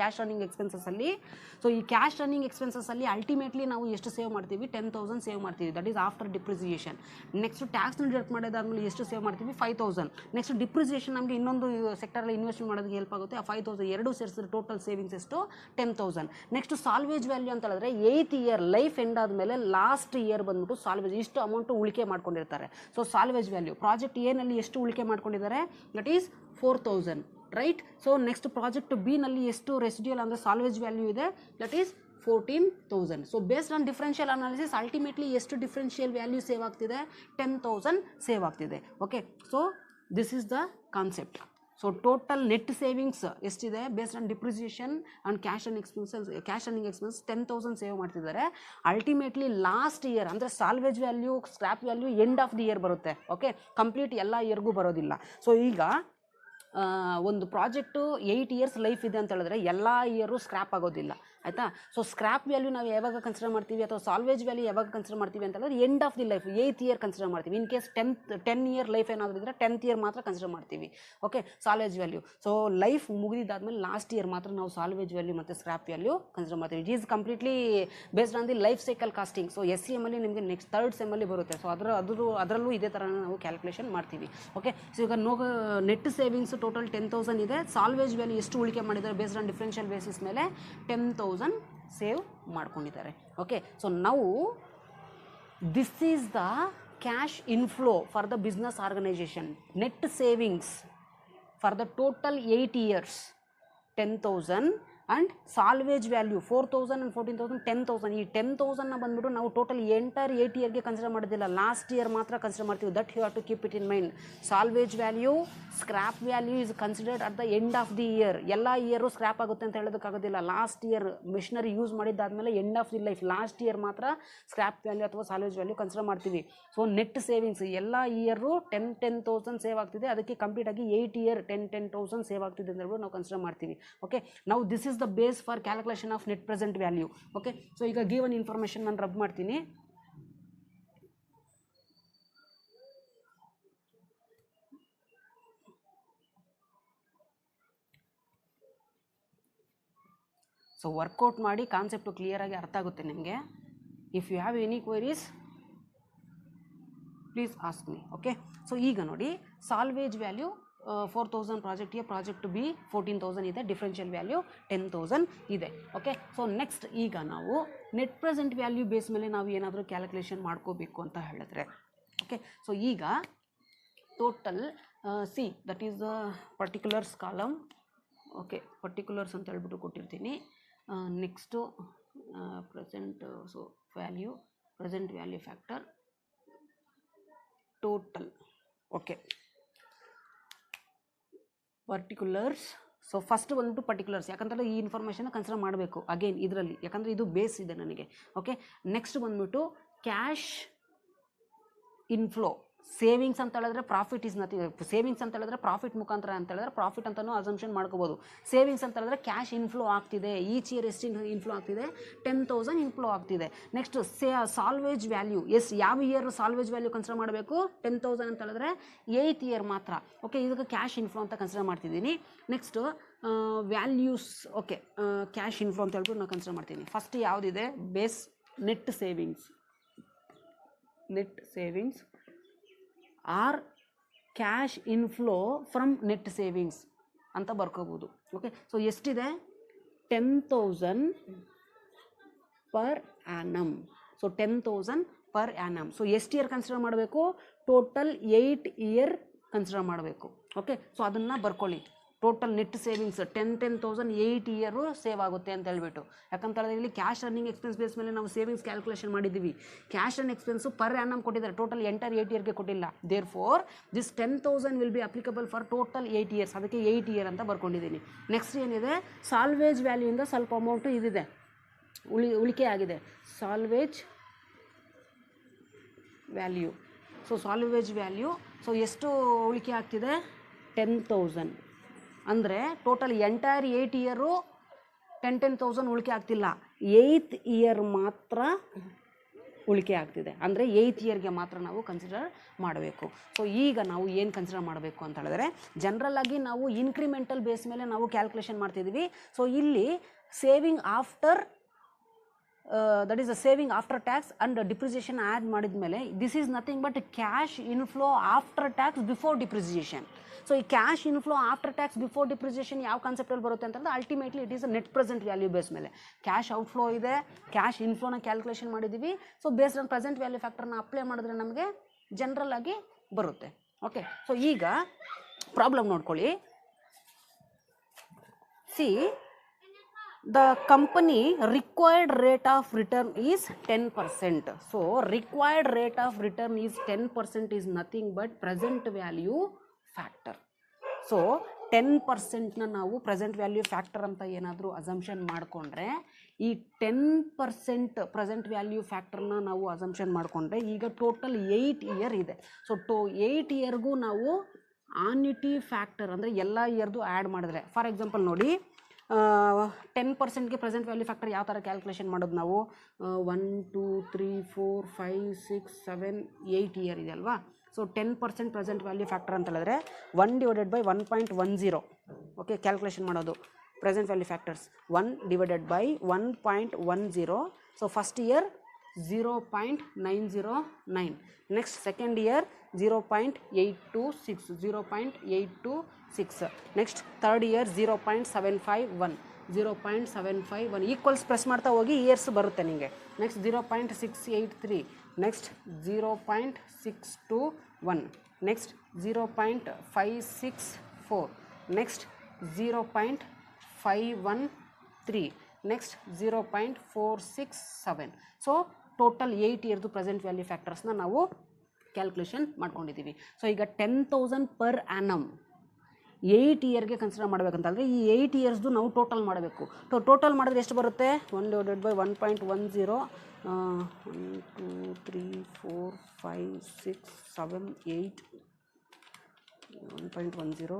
cash running ಎಕ್ಸ್ಪೆನ್ಸಸ್ಸಲ್ಲಿ. So ಈ cash running ಎಕ್ಸ್ಪೆನ್ಸಸ್ಸಲ್ಲಿ ultimately ನಾವು ಎಷ್ಟು save ಮಾಡ್ತೀವಿ, 10,000 save ಮಾಡ್ತೀವಿ, that is after depreciation. Next ಟ್ಯಾಕ್ಸ್ನ ಡಿಡಕ್ಟ್ ಮಾಡಿದಾದ್ಮೇಲೆ ಎಷ್ಟು ಸೇವ್ ಮಾಡ್ತೀವಿ, 5,000. ನೆಕ್ಸ್ಟ್ ಡಿಪ್ರಿಸಿಯೇಷನ್ ನಮಗೆ ಇನ್ನೊಂದು ಸೆಕ್ಟರಲ್ಲಿ ಇನ್ವೆಸ್ಟ್ ಮಾಡೋದಕ್ಕೆ ಹೆಲ್ಪ್ ಆಗುತ್ತೆ, ಆ 5,000 ಎರಡು ಸೇರಿಸಿದ್ರೆ ಟೋಟಲ್ ಸೇವಿಂಗ್ಸ್ ಎಷ್ಟು, 10,000. ನೆಕ್ಸ್ಟ್ ಸಾಲ್ವೇಜ್ ವ್ಯಾಲ್ಯೂ ಅಂತ ಹೇಳಿದ್ರೆ 8th ಇಯರ್ ಲೈಫ್ ಎಂಡ್ ಆದಮೇಲೆ ಲಾಸ್ಟ್ ಇಯರ್ ಬಂದ್ಬಿಟ್ಟು ಸಾಲ್ವೇಜ್ ಇಷ್ಟು ಅಮೌಂಟು ಉಳಿಕೆ ಮಾಡ್ಕೊಂಡಿರ್ತಾರೆ. ಸೊ ಸಾಲ್ವೇಜ್ ವ್ಯಾಲ್ಯೂ ಪ್ರಾಜೆಕ್ಟ್ ಎನಲ್ಲಿ ಎಷ್ಟು ಉಳಿಕೆ ಮಾಡ್ಕೊಂಡಿದ್ದಾರೆ, that is 4,000, right. So next project B ನಲ್ಲಿ ಎಷ್ಟು ರೆಸಿಡ್ಯೂಯಲ್ ಅಂದರೆ ಸಾಲ್ವೇಜ್ ವ್ಯಾಲ್ಯೂ ಇದೆ, that is 14,000. So based on differential analysis ultimately ಎಷ್ಟು ಡಿಫ್ರೆನ್ಷಿಯಲ್ ವ್ಯಾಲ್ಯೂ ಸೇವ್ ಆಗ್ತಿದೆ, 10,000 ಸೇವ್ ಆಗ್ತಿದೆ. Okay, so this is the concept. So total net savings ಎಷ್ಟಿದೆ based on depreciation and cash running expense 10,000 save ಮಾಡ್ತಿದ್ದಾರೆ. Ultimately last year ಅಂದರೆ salvage value, scrap value end of the year ಬರುತ್ತೆ. Okay, complete ಎಲ್ಲ ಇಯರ್ಗೂ ಬರೋದಿಲ್ಲ. So ಈಗ ಒಂದು project 8 years life ಇದೆ ಅಂತ ಹೇಳಿದ್ರೆ ಎಲ್ಲ ಇಯರು ಸ್ಕ್ರ್ಯಾಪ್ ಆಗೋದಿಲ್ಲ, ಆಯಿತಾ. ಸೊ ಸ್ಕ್ರ್ಯಾಪ್ ವ್ಯಾಲ್ಯೂ ನಾವು ಯಾವಾಗ ಕನ್ಸಿಡರ್ ಮಾಡ್ತೀವಿ ಅಥವಾ ಸಾಲ್ವೇಜ್ ವ್ಯಾಲ್ಯೂ ಯಾವಾಗ ಕನ್ಸಿಡರ್ ಮಾಡ್ತೀವಿ ಅಂತ ಹೇಳಿದ್ರೆ end of the life 8th year consider ಮಾಡ್ತೀವಿ. ಇನ್ ಕೇಸ್ 10 ಇಯರ್ ಲೈಫ್ ಏನಾದರೂ ಇದ್ದರೆ 10th ಇಯರ್ ಮಾತ್ರ ಕನ್ಸಿಡರ್ ಮಾಡ್ತೀವಿ. Okay, salvage value. So life ಮುಗಿದಾದ್ಮೇಲೆ ಲಾಸ್ಟ್ ಇಯರ್ ಮಾತ್ರ ನಾವು ಸಾಲ್ವೇಜ್ ವ್ಯಾಲ್ಯೂ ಮತ್ತು ಸ್ಕ್ರ್ಯಾಪ್ ವ್ಯಾಲ್ಯೂ ಕನ್ಸಿಡರ್ ಮಾಡ್ತೀವಿ. It is completely based on the life cycle costing. So SCM ಅಲ್ಲಿ ನಿಮಗೆ ನೆಕ್ಸ್ಟ್ 3rd ಸೆಮ್ಮಲ್ಲಿ ಬರುತ್ತೆ. ಸೊ ಅದರಲ್ಲೂ ಇದೇ ಥರ ನಾವು ಕ್ಯಾಲ್ಕುಲೇಷನ್ ಮಾಡ್ತೀವಿ. ಓಕೆ, ಸೊ ಈಗ ನೆಟ್ ಸೇವಿಂಗ್ಸ್ ಟೋಟಲ್ 10,000 ಇದೆ. ಸಾಲ್ವೇಜ್ ವ್ಯಾಲ್ಯೂ ಎಷ್ಟು ಉಳಿಕೆ ಮಾಡಿದ್ದಾರೆ ಬೇಸ್ಡ್ ಆನ್ ಡಿಫ್ರೆನ್ಷಿಯಲ್ ಬೇಸಿಸ್ ಮೇಲೆ 10,000 ಸೇವ್ ಮಾಡ್ಕೊಂಡಿದ್ದಾರೆ. ಓಕೆ, ಸೊ ನಾವು this is the cash inflow for the business organisation. Net savings for the total 8 years 10,000 and salvage value 4,000 and 14,000 10,000. ಈ 10,000ನ ಬಂದ್ಬಿಟ್ಟು ನಾವು ಟೋಟಲ್ ಎಂಟೈರ್ 8 ಇಯರ್ಗೆ ಕನ್ಸಿಡರ್ ಮಾಡೋದಿಲ್ಲ, ಲಾಸ್ಟ್ ಇಯರ್ ಮಾತ್ರ consider ಮಾಡ್ತೀವಿ. That you have to keep it in mind. Salvage value, scrap value is considered at the end of the year. ಎಲ್ಲ year scrap ಆಗುತ್ತೆ ಅಂತ ಹೇಳೋದಕ್ಕಾಗೋದಿಲ್ಲ. ಲಾಸ್ಟ್ ಇಯರ್ ಮಿಷನರಿ ಯೂಸ್ ಮಾಡಿದ್ದಾದಮೇಲೆ end of the life last year ಮಾತ್ರ scrap value ಅಥವಾ salvage value consider ಮಾಡ್ತೀವಿ. So net savings ಎಲ್ಲ year 10,000 save ಆಗ್ತಿದೆ, ಅದಕ್ಕೆ ಕಂಪ್ಲೀಟ್ ಆಗಿ 8 ಇಯರ್ 10,000 ಸೇವ್ ಆಗ್ತಿದೆ ಅಂತ ಹೇಳ್ಬಿಟ್ಟು ನಾವು ಕನ್ಸಿಡರ್ ಮಾಡ್ತೀವಿ. ಓಕೆ, ನಾವು this is the base for calculation of net present value. Okay, so ಈಗ ಗಿವನ್ ಇನ್ಫಾರ್ಮೇಷನ್ ನಾನು ರಬ್ ಮಾಡ್ತೀನಿ. ಸೊ ವರ್ಕೌಟ್ ಮಾಡಿ ಕಾನ್ಸೆಪ್ಟು ಕ್ಲಿಯರಾಗಿ ಅರ್ಥ ಆಗುತ್ತೆ ನಿಮಗೆ. If you have any queries please ask me. Okay, so ಈಗ ನೋಡಿ salvage value 4,000 project A, project B 14,000 ಇದೆ, ಡಿಫ್ರೆನ್ಷಿಯಲ್ ವ್ಯಾಲ್ಯೂ 10,000 ಇದೆ. ಓಕೆ, ಸೊ ನೆಕ್ಸ್ಟ್ ಈಗ ನಾವು ನೆಟ್ ಪ್ರೆಸೆಂಟ್ ವ್ಯಾಲ್ಯೂ ಬೇಸ್ ಮೇಲೆ ನಾವು ಏನಾದರೂ ಕ್ಯಾಲ್ಕುಲೇಷನ್ ಮಾಡ್ಕೋಬೇಕು ಅಂತ ಹೇಳಿದ್ರೆ, ಓಕೆ, ಸೊ ಈಗ total see that is the particulars column. Okay, particulars ಅಂತ ಹೇಳ್ಬಿಟ್ಟು ಕೊಟ್ಟಿರ್ತೀನಿ. Next present, so value, present value factor, total. Okay, particulars. So first ಬಂದ್ಬಿಟ್ಟು ಪರ್ಟಿಕ್ಯುಲರ್ಸ್, ಯಾಕಂದರೆ ಈ ಇನ್ಫಾರ್ಮೇಷನ್ ಕನ್ಸಿಡರ್ ಮಾಡಬೇಕು ಅಗೇನ್ ಇದರಲ್ಲಿ, ಯಾಕಂದರೆ ಇದು ಬೇಸ್ ಇದೆ ನನಗೆ. ಓಕೆ, ನೆಕ್ಸ್ಟ್ ಬಂದ್ಬಿಟ್ಟು ಕ್ಯಾಶ್ ಇನ್ಫ್ಲೋ. ಸೇವಿಂಗ್ಸ್ ಅಂತ ಹೇಳಿದ್ರೆ ಪ್ರಾಫಿಟ್ ಇಸ್ ನಥಿಂಗ್. ಸೇವಿಂಗ್ಸ್ ಅಂತ ಹೇಳಿದ್ರೆ ಪ್ರಾಫಿಟ್ ಮುಖಾಂತರ ಅಂತ ಹೇಳಿದ್ರೆ ಪ್ರಾಫಿಟ್ ಅಂತಲೂ ಅಸಂಪ್ಷನ್ ಮಾಡ್ಕೋಬೋದು. ಸೇವಿಂಗ್ಸ್ ಅಂತ ಹೇಳಿದ್ರೆ ಕ್ಯಾಶ್ ಇನ್ಫ್ಲೋ ಆಗ್ತಿದೆ, ಈಚ್ ಇಯರ್ ಎಷ್ಟು ಇನ್ಫ್ಲೋ ಆಗ್ತಿದೆ, 10,000 ಇನ್ಫ್ಲೋ ಆಗ್ತಿದೆ. ನೆಕ್ಸ್ಟ್ ಸಾಲ್ವೇಜ್ ವ್ಯಾಲ್ಯೂ, ಯಾವ ಇಯರ್ ಸಾಲ್ವೇಜ್ ವ್ಯಾಲ್ಯೂ ಕನ್ಸಿಡರ್ ಮಾಡಬೇಕು, 10,000 ಅಂತ ಹೇಳಿದ್ರೆ 8th ಇಯರ್ ಮಾತ್ರ. ಓಕೆ, ಇದಕ್ಕೆ ಕ್ಯಾಶ್ ಇನ್ಫ್ಲೋ ಅಂತ ಕನ್ಸಿಡರ್ ಮಾಡ್ತಿದ್ದೀನಿ. Next values. Okay, cash inflow ಅಂತ ಹೇಳ್ಬಿಟ್ಟು ನಾನು ಕನ್ಸಿಡರ್ ಮಾಡ್ತೀನಿ. ಫಸ್ಟ್ ಯಾವುದಿದೆ base, net savings. Net savings or cash inflow from net savings ಅಂತ ಬರ್ಕೋಬೋದು. ಓಕೆ, ಸೊ ಎಷ್ಟಿದೆ, 10,000 per annum. So 10,000 per annum. So ಎಷ್ಟು ಇಯರ್ ಕನ್ಸಿಡರ್ ಮಾಡಬೇಕು, ಟೋಟಲ್ 8 ಇಯರ್ ಕನ್ಸಿಡರ್ ಮಾಡಬೇಕು. ಓಕೆ, ಸೊ ಅದನ್ನು ಬರ್ಕೊಳ್ಳಿ. Total net savings 10,000 8 year save ಆಗುತ್ತೆ ಅಂತ ಹೇಳ್ಬಿಟ್ಟು. ಯಾಕಂತಂದರೆ ಇಲ್ಲಿ ಕ್ಯಾಶ್ ರನ್ನಿಂಗ್ ಎಕ್ಸ್ಪೆನ್ಸ್ ಬೇಸ್ ಮೇಲೆ ನಾವು ಸೇವಿಂಗ್ಸ್ ಕ್ಯಾಲ್ಕುಲೇಷನ್ ಮಾಡಿದ್ದೀವಿ. Cash run expense per annum ಕೊಟ್ಟಿದ್ದಾರೆ, ಟೋಟಲ್ ಎಂಟರ್ 8 ಇಯರ್ಗೆ ಕೊಟ್ಟಿಲ್ಲ. Therefore this 10,000 will be applicable for total 8 years. ಅದಕ್ಕೆ 8 ಇಯರ್ ಅಂತ ಬರ್ಕೊಂಡಿದ್ದೀನಿ. ನೆಕ್ಸ್ಟ್ ಏನಿದೆ, ಸಾಲ್ವೇಜ್ ವ್ಯಾಲ್ಯೂಯಿಂದ ಸ್ವಲ್ಪ ಅಮೌಂಟು ಇದಿದೆ, ಉಳಿಕೆ ಆಗಿದೆ. Salvage value. So salvage value, so ಎಷ್ಟು ಉಳಿಕೆ ಆಗ್ತಿದೆ, 10,000. ಅಂದರೆ ಟೋಟಲ್ ಎಂಟೈರ್ 8 ಇಯರು 10,000 ಉಳಿಕೆ ಆಗ್ತಿಲ್ಲ, 8th ಇಯರ್ ಮಾತ್ರ ಉಳಿಕೆ ಆಗ್ತಿದೆ. ಅಂದರೆ 8th ಇಯರ್ಗೆ ಮಾತ್ರ ನಾವು ಕನ್ಸಿಡರ್ ಮಾಡಬೇಕು. ಸೊ ಈಗ ನಾವು ಏನು ಕನ್ಸಿಡರ್ ಮಾಡಬೇಕು ಅಂತ ಹೇಳಿದ್ರೆ, ಜನರಲ್ ಆಗಿ ನಾವು ಇನ್ಕ್ರಿಮೆಂಟಲ್ ಬೇಸ್ ಮೇಲೆ ನಾವು ಕ್ಯಾಲ್ಕುಲೇಷನ್ ಮಾಡ್ತಿದ್ದೀವಿ. ಸೊ ಇಲ್ಲಿ saving after that is a saving after tax and depreciation add ಮಾಡಿದ ಮೇಲೆ this is nothing but cash inflow after tax before depreciation. So ಈ cash inflow after tax before depreciation ಯಾವ ಕಾನ್ಸೆಪ್ಟಲ್ಲಿ ಬರುತ್ತೆ ಅಂತಂದ್ರೆ ultimately it is a net present value base ಮೇಲೆ. Cash outflow ಇದೆ, cash ಇನ್ಫ್ಲೋನ ಕ್ಯಾಲ್ಕುಲೇಷನ್ ಮಾಡಿದ್ದೀವಿ. So based on present value ಫ್ಯಾಕ್ಟರ್ನ ಅಪ್ಲೈ ಮಾಡಿದ್ರೆ ನಮಗೆ ಜನರಲ್ ಆಗಿ ಬರುತ್ತೆ. ಓಕೆ, ಸೊ ಈಗ ಪ್ರಾಬ್ಲಮ್ ನೋಡ್ಕೊಳ್ಳಿ. C the company required rate of return is 10%. So required rate of return is 10% is nothing but present value factor. So 10% ನಾವು present value factor ಅಂತ ಏನಾದರೂ ಅಸಂಪ್ಷನ್ ಮಾಡಿಕೊಂಡ್ರೆ, ಈ 10% ಪ್ರೆಸೆಂಟ್ ವ್ಯಾಲ್ಯೂ ಫ್ಯಾಕ್ಟರ್ನ ನಾವು ಅಸಂಪ್ಷನ್ ಮಾಡಿಕೊಂಡ್ರೆ ಈಗ ಟೋಟಲ್ 8 ಇಯರ್ ಇದೆ. ಸೊ 8 ಇಯರ್ಗೂ ನಾವು ಆನ್ಯುಟಿ ಫ್ಯಾಕ್ಟರ್ ಅಂದರೆ ಎಲ್ಲ ಇಯರ್ದು ಆ್ಯಡ್ ಮಾಡಿದ್ರೆ, ಫಾರ್ ಎಕ್ಸಾಂಪಲ್ ನೋಡಿ 10%ಗೆ ಪ್ರೆಸೆಂಟ್ ವ್ಯಾಲ್ಯೂ ಫ್ಯಾಕ್ಟರ್ ಯಾವ ಥರ ಕ್ಯಾಲ್ಕುಲೇಷನ್ ಮಾಡೋದು ನಾವು, 1 2 3 4 5 6 7 8 ಇಯರ್ ಇದೆ ಅಲ್ವಾ. ಸೊ 10% ಪ್ರೆಸೆಂಟ್ ವ್ಯಾಲ್ಯೂ ಫ್ಯಾಕ್ಟರ್ ಅಂತ ಹೇಳಿದ್ರೆ 1/1.10. ಓಕೆ, ಕ್ಯಾಲ್ಕುಲೇಷನ್ ಮಾಡೋದು present value factors 1/1.10. So first year 0.909, next second year 0.826, next third year 0.751 equals press ಮಾಡ್ತಾ ಹೋಗಿ ಇಯರ್ಸ್ ಬರುತ್ತೆ ನಿಮಗೆ. Next 0.683, next 0.621, next 0.564, next 0.513, next 0.467. So total 8 ಇಯರ್ದು ಪ್ರೆಸೆಂಟ್ ವ್ಯಾಲ್ಯೂ ಫ್ಯಾಕ್ಟರ್ಸ್ನ ನಾವು ಕ್ಯಾಲ್ಕುಲೇಷನ್ ಮಾಡ್ಕೊಂಡಿದ್ದೀವಿ. ಸೊ ಈಗ 10,000 ಪರ್ ಆ್ಯನಮ್ 8 ಇಯರ್ಗೆ ಕನ್ಸಿಡರ್ ಮಾಡಬೇಕಂತಂದರೆ ಈ 8 ಇಯರ್ಸ್ದು ನಾವು ಟೋಟಲ್ ಮಾಡಬೇಕು. ಟೋಟಲ್ ಮಾಡಿದ್ರೆ ಎಷ್ಟು ಬರುತ್ತೆ, 1/1.10 1 2 3 4 5 6 7 8 1.10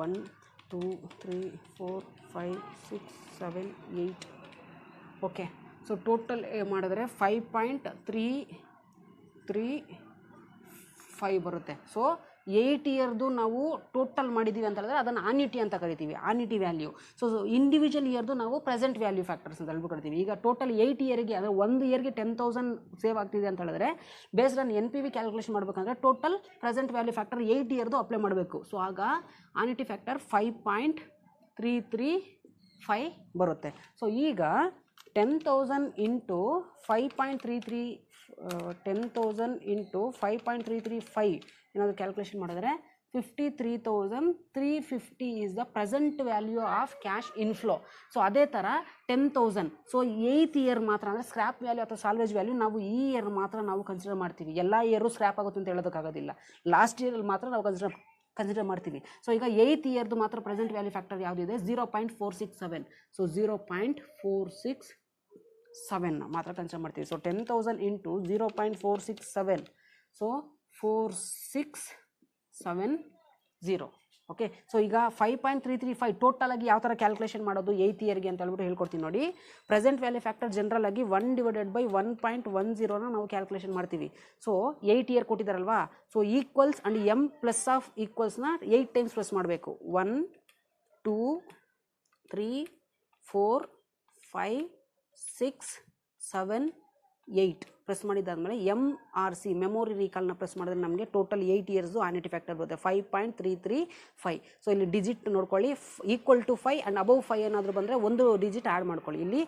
1 2 3 4 5 6 7 8. ಓಕೆ, ಸೊ ಟೋಟಲ್ ಮಾಡಿದ್ರೆ 5.335 ಬರುತ್ತೆ. ಸೊ 8 ಇಯರ್ದು ನಾವು ಟೋಟಲ್ ಮಾಡಿದ್ದೀವಿ ಅಂತ ಹೇಳಿದ್ರೆ ಅದನ್ನು ಆನ್ಯುಟಿ ಅಂತ ಕರಿತೀವಿ, ಆನ್ಯುಟಿ ವ್ಯಾಲ್ಯೂ. ಸೊ ಇಂಡಿವಿಜುವಲ್ ಇಯರ್ದು ನಾವು ಪ್ರೆಸೆಂಟ್ ವ್ಯಾಲ್ಯೂ ಫ್ಯಾಕ್ಟರ್ಸ್ ಅಂತ ಹೇಳ್ಬಿಡ್ತೀವಿ. ಈಗ ಟೋಟಲ್ 8 ಇಯರ್ಗೆ ಅಂದರೆ ಒಂದು ಇಯರ್ಗೆ 10,000 ಸೇವ್ ಆಗ್ತಿದೆ ಅಂತ ಹೇಳಿದ್ರೆ ಬೇಸ್ಡ್ ಆನ್ NPV ಕ್ಯಾಲ್ಕುಲೇಷನ್ ಮಾಡಬೇಕಂದ್ರೆ ಟೋಟಲ್ ಪ್ರೆಸೆಂಟ್ ವ್ಯಾಲ್ಯೂ ಫ್ಯಾಕ್ಟರ್ 8 ಇಯರ್ದು ಅಪ್ಲೈ ಮಾಡಬೇಕು. ಸೊ ಆಗ ಆನ್ಯುಟಿ ಫ್ಯಾಕ್ಟರ್ 5.335 ಬರುತ್ತೆ. ಸೊ ಈಗ 10,000 ಇಂಟು 5.33 10,000 ಇಂಟು 5.335 ಏನಾದರೂ ಕ್ಯಾಲ್ಕುಲೇಷನ್ ಮಾಡಿದ್ರೆ 53,350 is the present value of cash inflow. So ಅದೇ ಥರ 10,000, ಸೊ 8th ಇಯರ್ ಮಾತ್ರ ಅಂದರೆ ಸ್ಕ್ರ್ಯಾಪ್ ವ್ಯಾಲ್ಯೂ ಅಥವಾ ಸಾಲ್ವೇಜ್ ವ್ಯಾಲ್ಯೂ ನಾವು ಈ ಇಯರ್ ಮಾತ್ರ ನಾವು ಕನ್ಸಿಡರ್ ಮಾಡ್ತೀವಿ. ಎಲ್ಲ ಇಯರು ಸ್ಕ್ರ್ಯಾಪ್ ಆಗುತ್ತೆ ಅಂತ ಹೇಳೋದಕ್ಕಾಗೋದಿಲ್ಲ, ಲಾಸ್ಟ್ ಇಯರಲ್ಲಿ ಮಾತ್ರ ನಾವು ಕನ್ಸಿಡರ್ ಮಾಡ್ತೀವಿ. ಸೊ ಈಗ 8th ಇಯರ್ದು ಮಾತ್ರ ಪ್ರೆಸೆಂಟ್ ವ್ಯಾಲ್ಯೂ ಫ್ಯಾಕ್ಟರ್ ಯಾವುದಿದೆ 0.467. ಸೊ 0.467 ಮಾತ್ರ ಕನ್ಸಿಡರ್ ಮಾಡ್ತೀವಿ. So 10,000 into 0.467, so 4670. Okay, so ಈಗ 5.335 ಟೋಟಲ್ ಆಗಿ ಯಾವ ಥರ ಕ್ಯಾಲ್ಕುಲೇಷನ್ ಮಾಡೋದು 8th ಇಯರ್ಗೆ ಅಂತ ಹೇಳ್ಬಿಟ್ಟು ಹೇಳ್ಕೊಡ್ತೀನಿ ನೋಡಿ. ಪ್ರೆಸೆಂಟ್ ವ್ಯಾಲ್ಯೂ ಫ್ಯಾಕ್ಟರ್ ಜನರಲ್ ಆಗಿ 1/1.10 ನಾವು ಕ್ಯಾಲ್ಕುಲೇಷನ್ ಮಾಡ್ತೀವಿ. ಸೊ 8 ಇಯರ್ ಕೊಟ್ಟಿದ್ದಾರಲ್ವಾ, so equals and M plus of ಈಕ್ವಲ್ಸ್ನ 8 ಟೈಮ್ಸ್ ಪ್ಲಸ್ ಮಾಡಬೇಕು. 1 2 3 4 5 6 7 8 ಪ್ರೆಸ್ ಮಾಡಿದ್ದಾದಮೇಲೆ MRC ಮೆಮೊರಿ ರೀಕಾಲ್ನ ಪ್ರೆಸ್ ಮಾಡಿದ್ರೆ ನಮಗೆ ಟೋಟಲ್ 8 ಇಯರ್ಸು ಆನ್ಯುಟಿ ಫ್ಯಾಕ್ಟರ್ ಬರುತ್ತೆ 5.335. ಸೊ ಇಲ್ಲಿ ಡಿಜಿಟ್ ನೋಡ್ಕೊಳ್ಳಿ, ಈಕ್ವಲ್ ಟು 5 ಆ್ಯಂಡ್ ಅಬೌವ್ 5 ಏನಾದರೂ ಬಂದರೆ ಒಂದು ಡಿಜಿಟ್ ಆ್ಯಡ್ ಮಾಡ್ಕೊಳ್ಳಿ. ಇಲ್ಲಿ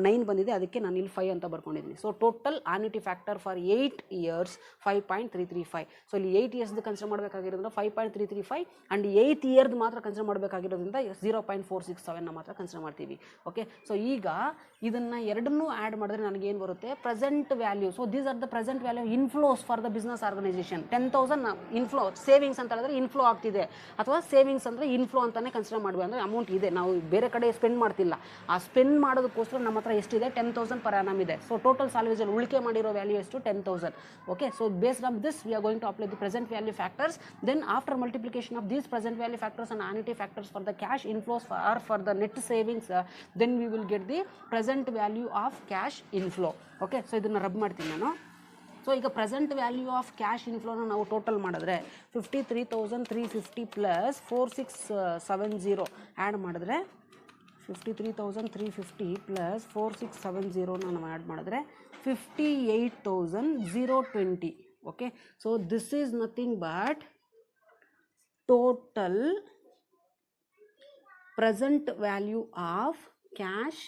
9 ಬಂದಿದೆ, ಅದಕ್ಕೆ ನಾನು ಇಲ್ಲಿ 5 ಅಂತ ಬರ್ಕೊಂಡಿದ್ದೀನಿ. So total annuity factor for 8 years 5.335. So ಇಲ್ಲಿ 8 ಇಯರ್ಸ್ದು ಕನ್ಸಿಡರ್ ಮಾಡಬೇಕಾಗಿರೋದ್ರಿಂದ 5.335 ಆ್ಯಂಡ್ 8th ಇಯರ್ದು ಮಾತ್ರ ಕನ್ಸಿಡರ್ ಮಾಡಬೇಕಾಗಿರೋದ್ರಿಂದ 0.467 ಮಾತ್ರ ಕನ್ಸಿಡರ್ ಮಾಡ್ತೀವಿ. ಓಕೆ, ಸೊ ಈಗ ಇದನ್ನು ಎರಡನ್ನೂ ಆ್ಯಡ್ ಮಾಡಿದ್ರೆ ನನಗೇನು ಬರುತ್ತೆ, present value value. So these are the present value inflows for the business organization. 10,000 inflow, savings ಅಂತ ಹೇಳಿದ್ರೆ ಇನ್ಫ್ಲೋ ಆಗ್ತಿದೆ, ಅಥವಾ ಸೇವಿಂಗ್ಸ್ ಅಂದರೆ ಇನ್ಫ್ಲೋ ಅಂತಾನೆ ಕನ್ಸಿಡರ್ ಮಾಡುವ. ಅಂದರೆ ಅಮೌಂಟ್ ಇದೆ, ನಾವು ಬೇರೆ ಕಡೆ ಸ್ಪೆಂಡ್ ಮಾಡ್ತಿಲ್ಲ. ಆ ಸ್ಪೆಂಡ್ ಮಾಡೋದಕ್ಕೋಸ್ಕರ ನಮ್ಮ ಹತ್ರ ಎಷ್ಟಿದೆ, 10,000 per annum ಇದೆ. ಸೊ ಟೋಟಲ್ ಸಾಲ್ವೇಜಲ್ಲಿ ಉಳಿಕೆ ಮಾಡಿರೋ ವ್ಯಾಲ್ಯೂ ಎಷ್ಟು, 10,000. Okay, so based on this we are going to apply the present value factors. Then after multiplication of these present value factors and annuity factors for the cash inflows for the net savings, then we will get the present value of cash inflow. Okay, so ಇದನ್ನು rub ಮಾಡ್ತೀನಿ ನಾನು. So ಈಗ present value of cash ಇನ್ಫ್ಲೋನ ನಾವು total ಮಾಡಿದ್ರೆ 53,350 plus 4670 add ಮಾಡಿದ್ರೆ 53,350 plus 4670 ನಾವು add ಮಾಡಿದ್ರೆ 58,020. Okay, so this is nothing but total present value of cash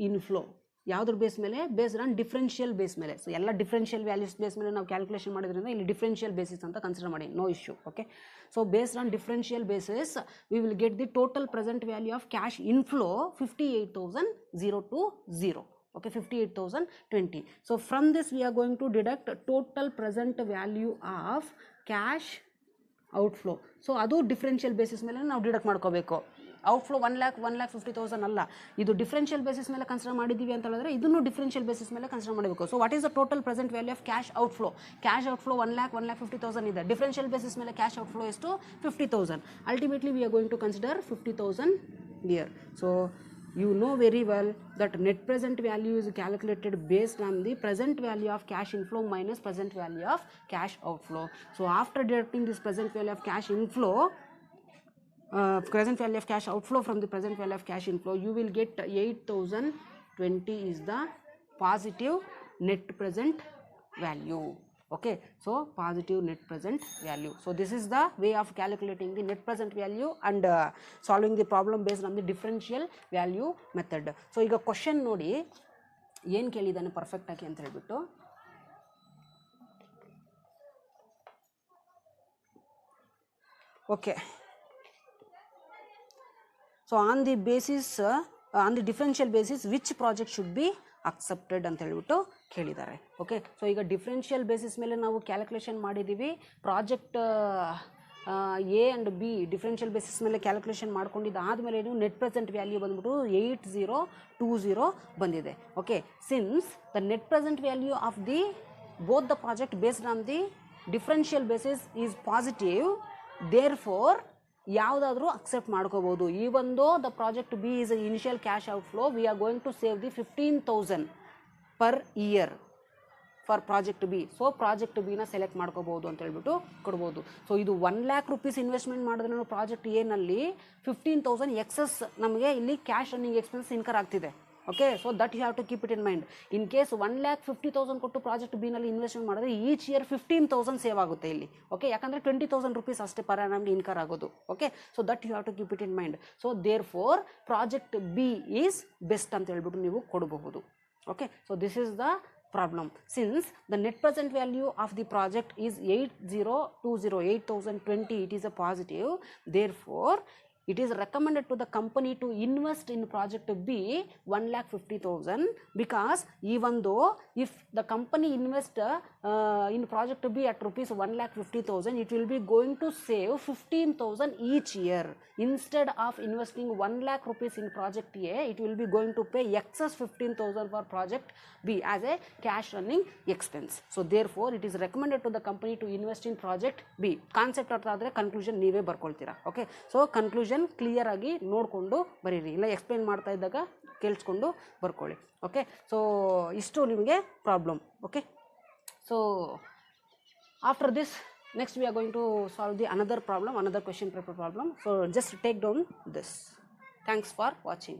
inflow. ಯಾವುದ್ರ ಬೇಸ್ ಮೇಲೆ, ಬೇಸ್ಡ್ ಆನ್ ಡಿಫ್ರೆನ್ಷಿಯಲ್ ಬೇಸ್ ಮೇಲೆ. ಸೊ ಎಲ್ಲ ಡಿಫ್ರೆನ್ಷಿಯಲ್ ವ್ಯಾಲ್ಯೂಸ್ ಬೇಸ್ ಮೇಲೆ ನಾವು ಕ್ಯಾಲ್ಕುಲೇಷನ್ ಮಾಡಿದ್ರಿಂದ ಇಲ್ಲಿ ಡಿಫ್ರೆನ್ಷಿಯಲ್ ಬೇಸಿಸ್ ಅಂತ ಕನ್ಸಿಡರ್ ಮಾಡಿ, no issue. Okay, so based on differential basis we will get the total present value of cash inflow 58,020. Okay, 58,020. So from this we are going to deduct total present value of cash outflow. So ಅದು differential basis ಮೇಲೆ ನಾವು deduct ಮಾಡ್ಕೋಬೇಕು. Outflow 1,50,000 ಅಲ್ಲ, ಇದು differential basis ಮೇಲೆ consider ಮಾಡಿದ್ದೀವಿ ಅಂತ ಹೇಳಿದ್ರೆ ಇದನ್ನು ಡಿಫ್ರೆನ್ಷಿಯಲ್ ಬೇಸಿಸ್ ಮೇಲೆ ಕನ್ಸಿಡರ್ ಮಾಡಬೇಕು. So what is the total present value of cash outflow? Cash outflow 1,50,000 ಇದೆ. ಡಿಫ್ರೆನ್ಷಿಯಲ್ ಬೇಸಿಸ್ ಮೇಲೆ ಕ್ಯಾಶ್ ಔಟ್ಫ್ಲೋ ಎಷ್ಟು, 50,000. Ultimately we are going to consider 50,000 here. So you know very well that net present value is calculated based on the present value of cash inflow minus present value of cash outflow. So after deducting this present value of cash inflow, present value of cash outflow from the present value of cash inflow, you will get 8,020 is the positive net present value. Okay, so positive net present value. So this is the way of calculating the net present value and solving the problem based on the differential value method. So ಈಗ question ನೋಡಿ ಏನು ಕೇಳಿದಾನೆ perfect ಆಗಿ ಅಂತ ಹೇಳ್ಬಿಟ್ಟು. Okay, so on the basis, on the differential basis which project should be accepted ಅಂತ ಹೇಳ್ಬಿಟ್ಟು ಕೇಳಿದ್ದಾರೆ. Okay, so ಈಗ ಡಿಫ್ರೆನ್ಷಿಯಲ್ ಬೇಸಿಸ್ ಮೇಲೆ ನಾವು ಕ್ಯಾಲ್ಕುಲೇಷನ್ ಮಾಡಿದ್ದೀವಿ. Project A and B differential basis ಮೇಲೆ ಕ್ಯಾಲ್ಕುಲೇಷನ್ ಮಾಡ್ಕೊಂಡಿದ್ದು ಆದಮೇಲೆ ನೆಟ್ ಪ್ರೆಸೆಂಟ್ ವ್ಯಾಲ್ಯೂ ಬಂದ್ಬಿಟ್ಟು 8020 ಬಂದಿದೆ. Okay, since the net present value of the both the project based on the differential basis is positive, therefore ಯಾವುದಾದ್ರೂ accept ಮಾಡ್ಕೋಬೋದು. Even though the project B is initial cash outflow, we are going to save the 15,000 per year for project B. So project ಬಿನ select ಮಾಡ್ಕೋಬೋದು ಅಂತ ಹೇಳ್ಬಿಟ್ಟು ಕೊಡ್ಬೋದು. So ಇದು 1,00,000 rupees investment ಮಾಡಿದ್ರೆ project ಎನಲ್ಲಿ 15,000 ಎಕ್ಸಸ್ ನಮಗೆ ಇಲ್ಲಿ ಕ್ಯಾಶ್ ರನ್ನಿಂಗ್ ಎಕ್ಸ್ಪೆನ್ಸ್ ಇನ್ಕರ್ ಆಗ್ತಿದೆ. Okay, so that you have to keep it in mind. In case 1,50,000 ಕೊಟ್ಟು ಪ್ರಾಜೆಕ್ಟ್ ಬಿನಲ್ಲಿ ಇನ್ವೆಸ್ಟ್ಮೆಂಟ್ ಮಾಡಿದ್ರೆ ಈಚ್ ಇಯರ್ 15,000 ಸೇವ್ ಆಗುತ್ತೆ ಇಲ್ಲಿ. ಓಕೆ, ಯಾಕಂದರೆ 20,000 rupees ಅಷ್ಟೇ ಪರ್ annum ಇನ್ಕರ್ ಆಗೋದು. Okay, so that you have to keep it in mind. So therefore project B is best ಅಂತ ಹೇಳ್ಬಿಟ್ಟು ನೀವು ಕೊಡಬಹುದು. Okay, so this is the problem. Since the net present value of the project is 8020, it is a positive, therefore it is recommended to the company to invest in project B 1,50,000, because even though if the company invest in project B at rupees 1,50,000, it will be going to save 15,000 each year. Instead of investing 1,00,000 rupees in project A, it will be going to pay excess 15,000 for project B as a cash running expense. So therefore it is recommended to the company to invest in project B. Concept ಅರ್ಥ ಆದರೆ conclusion ನೀವೇ ಬರ್ಕೊಳ್ತೀರಾ. Okay, so conclusion clear ಆಗಿ ನೋಡಿಕೊಂಡು ಬರೀರಿ, ಇಲ್ಲ explain ಮಾಡ್ತಾ ಇದ್ದಾಗ ಕೇಳಿಸ್ಕೊಂಡು ಬರ್ಕೊಳ್ಳಿ. ಓಕೆ, ಸೊ ಇಷ್ಟು ನಿಮಗೆ problem. Okay, so after this next we are going to solve the another problem, another question paper problem. So just take down this. Thanks for watching.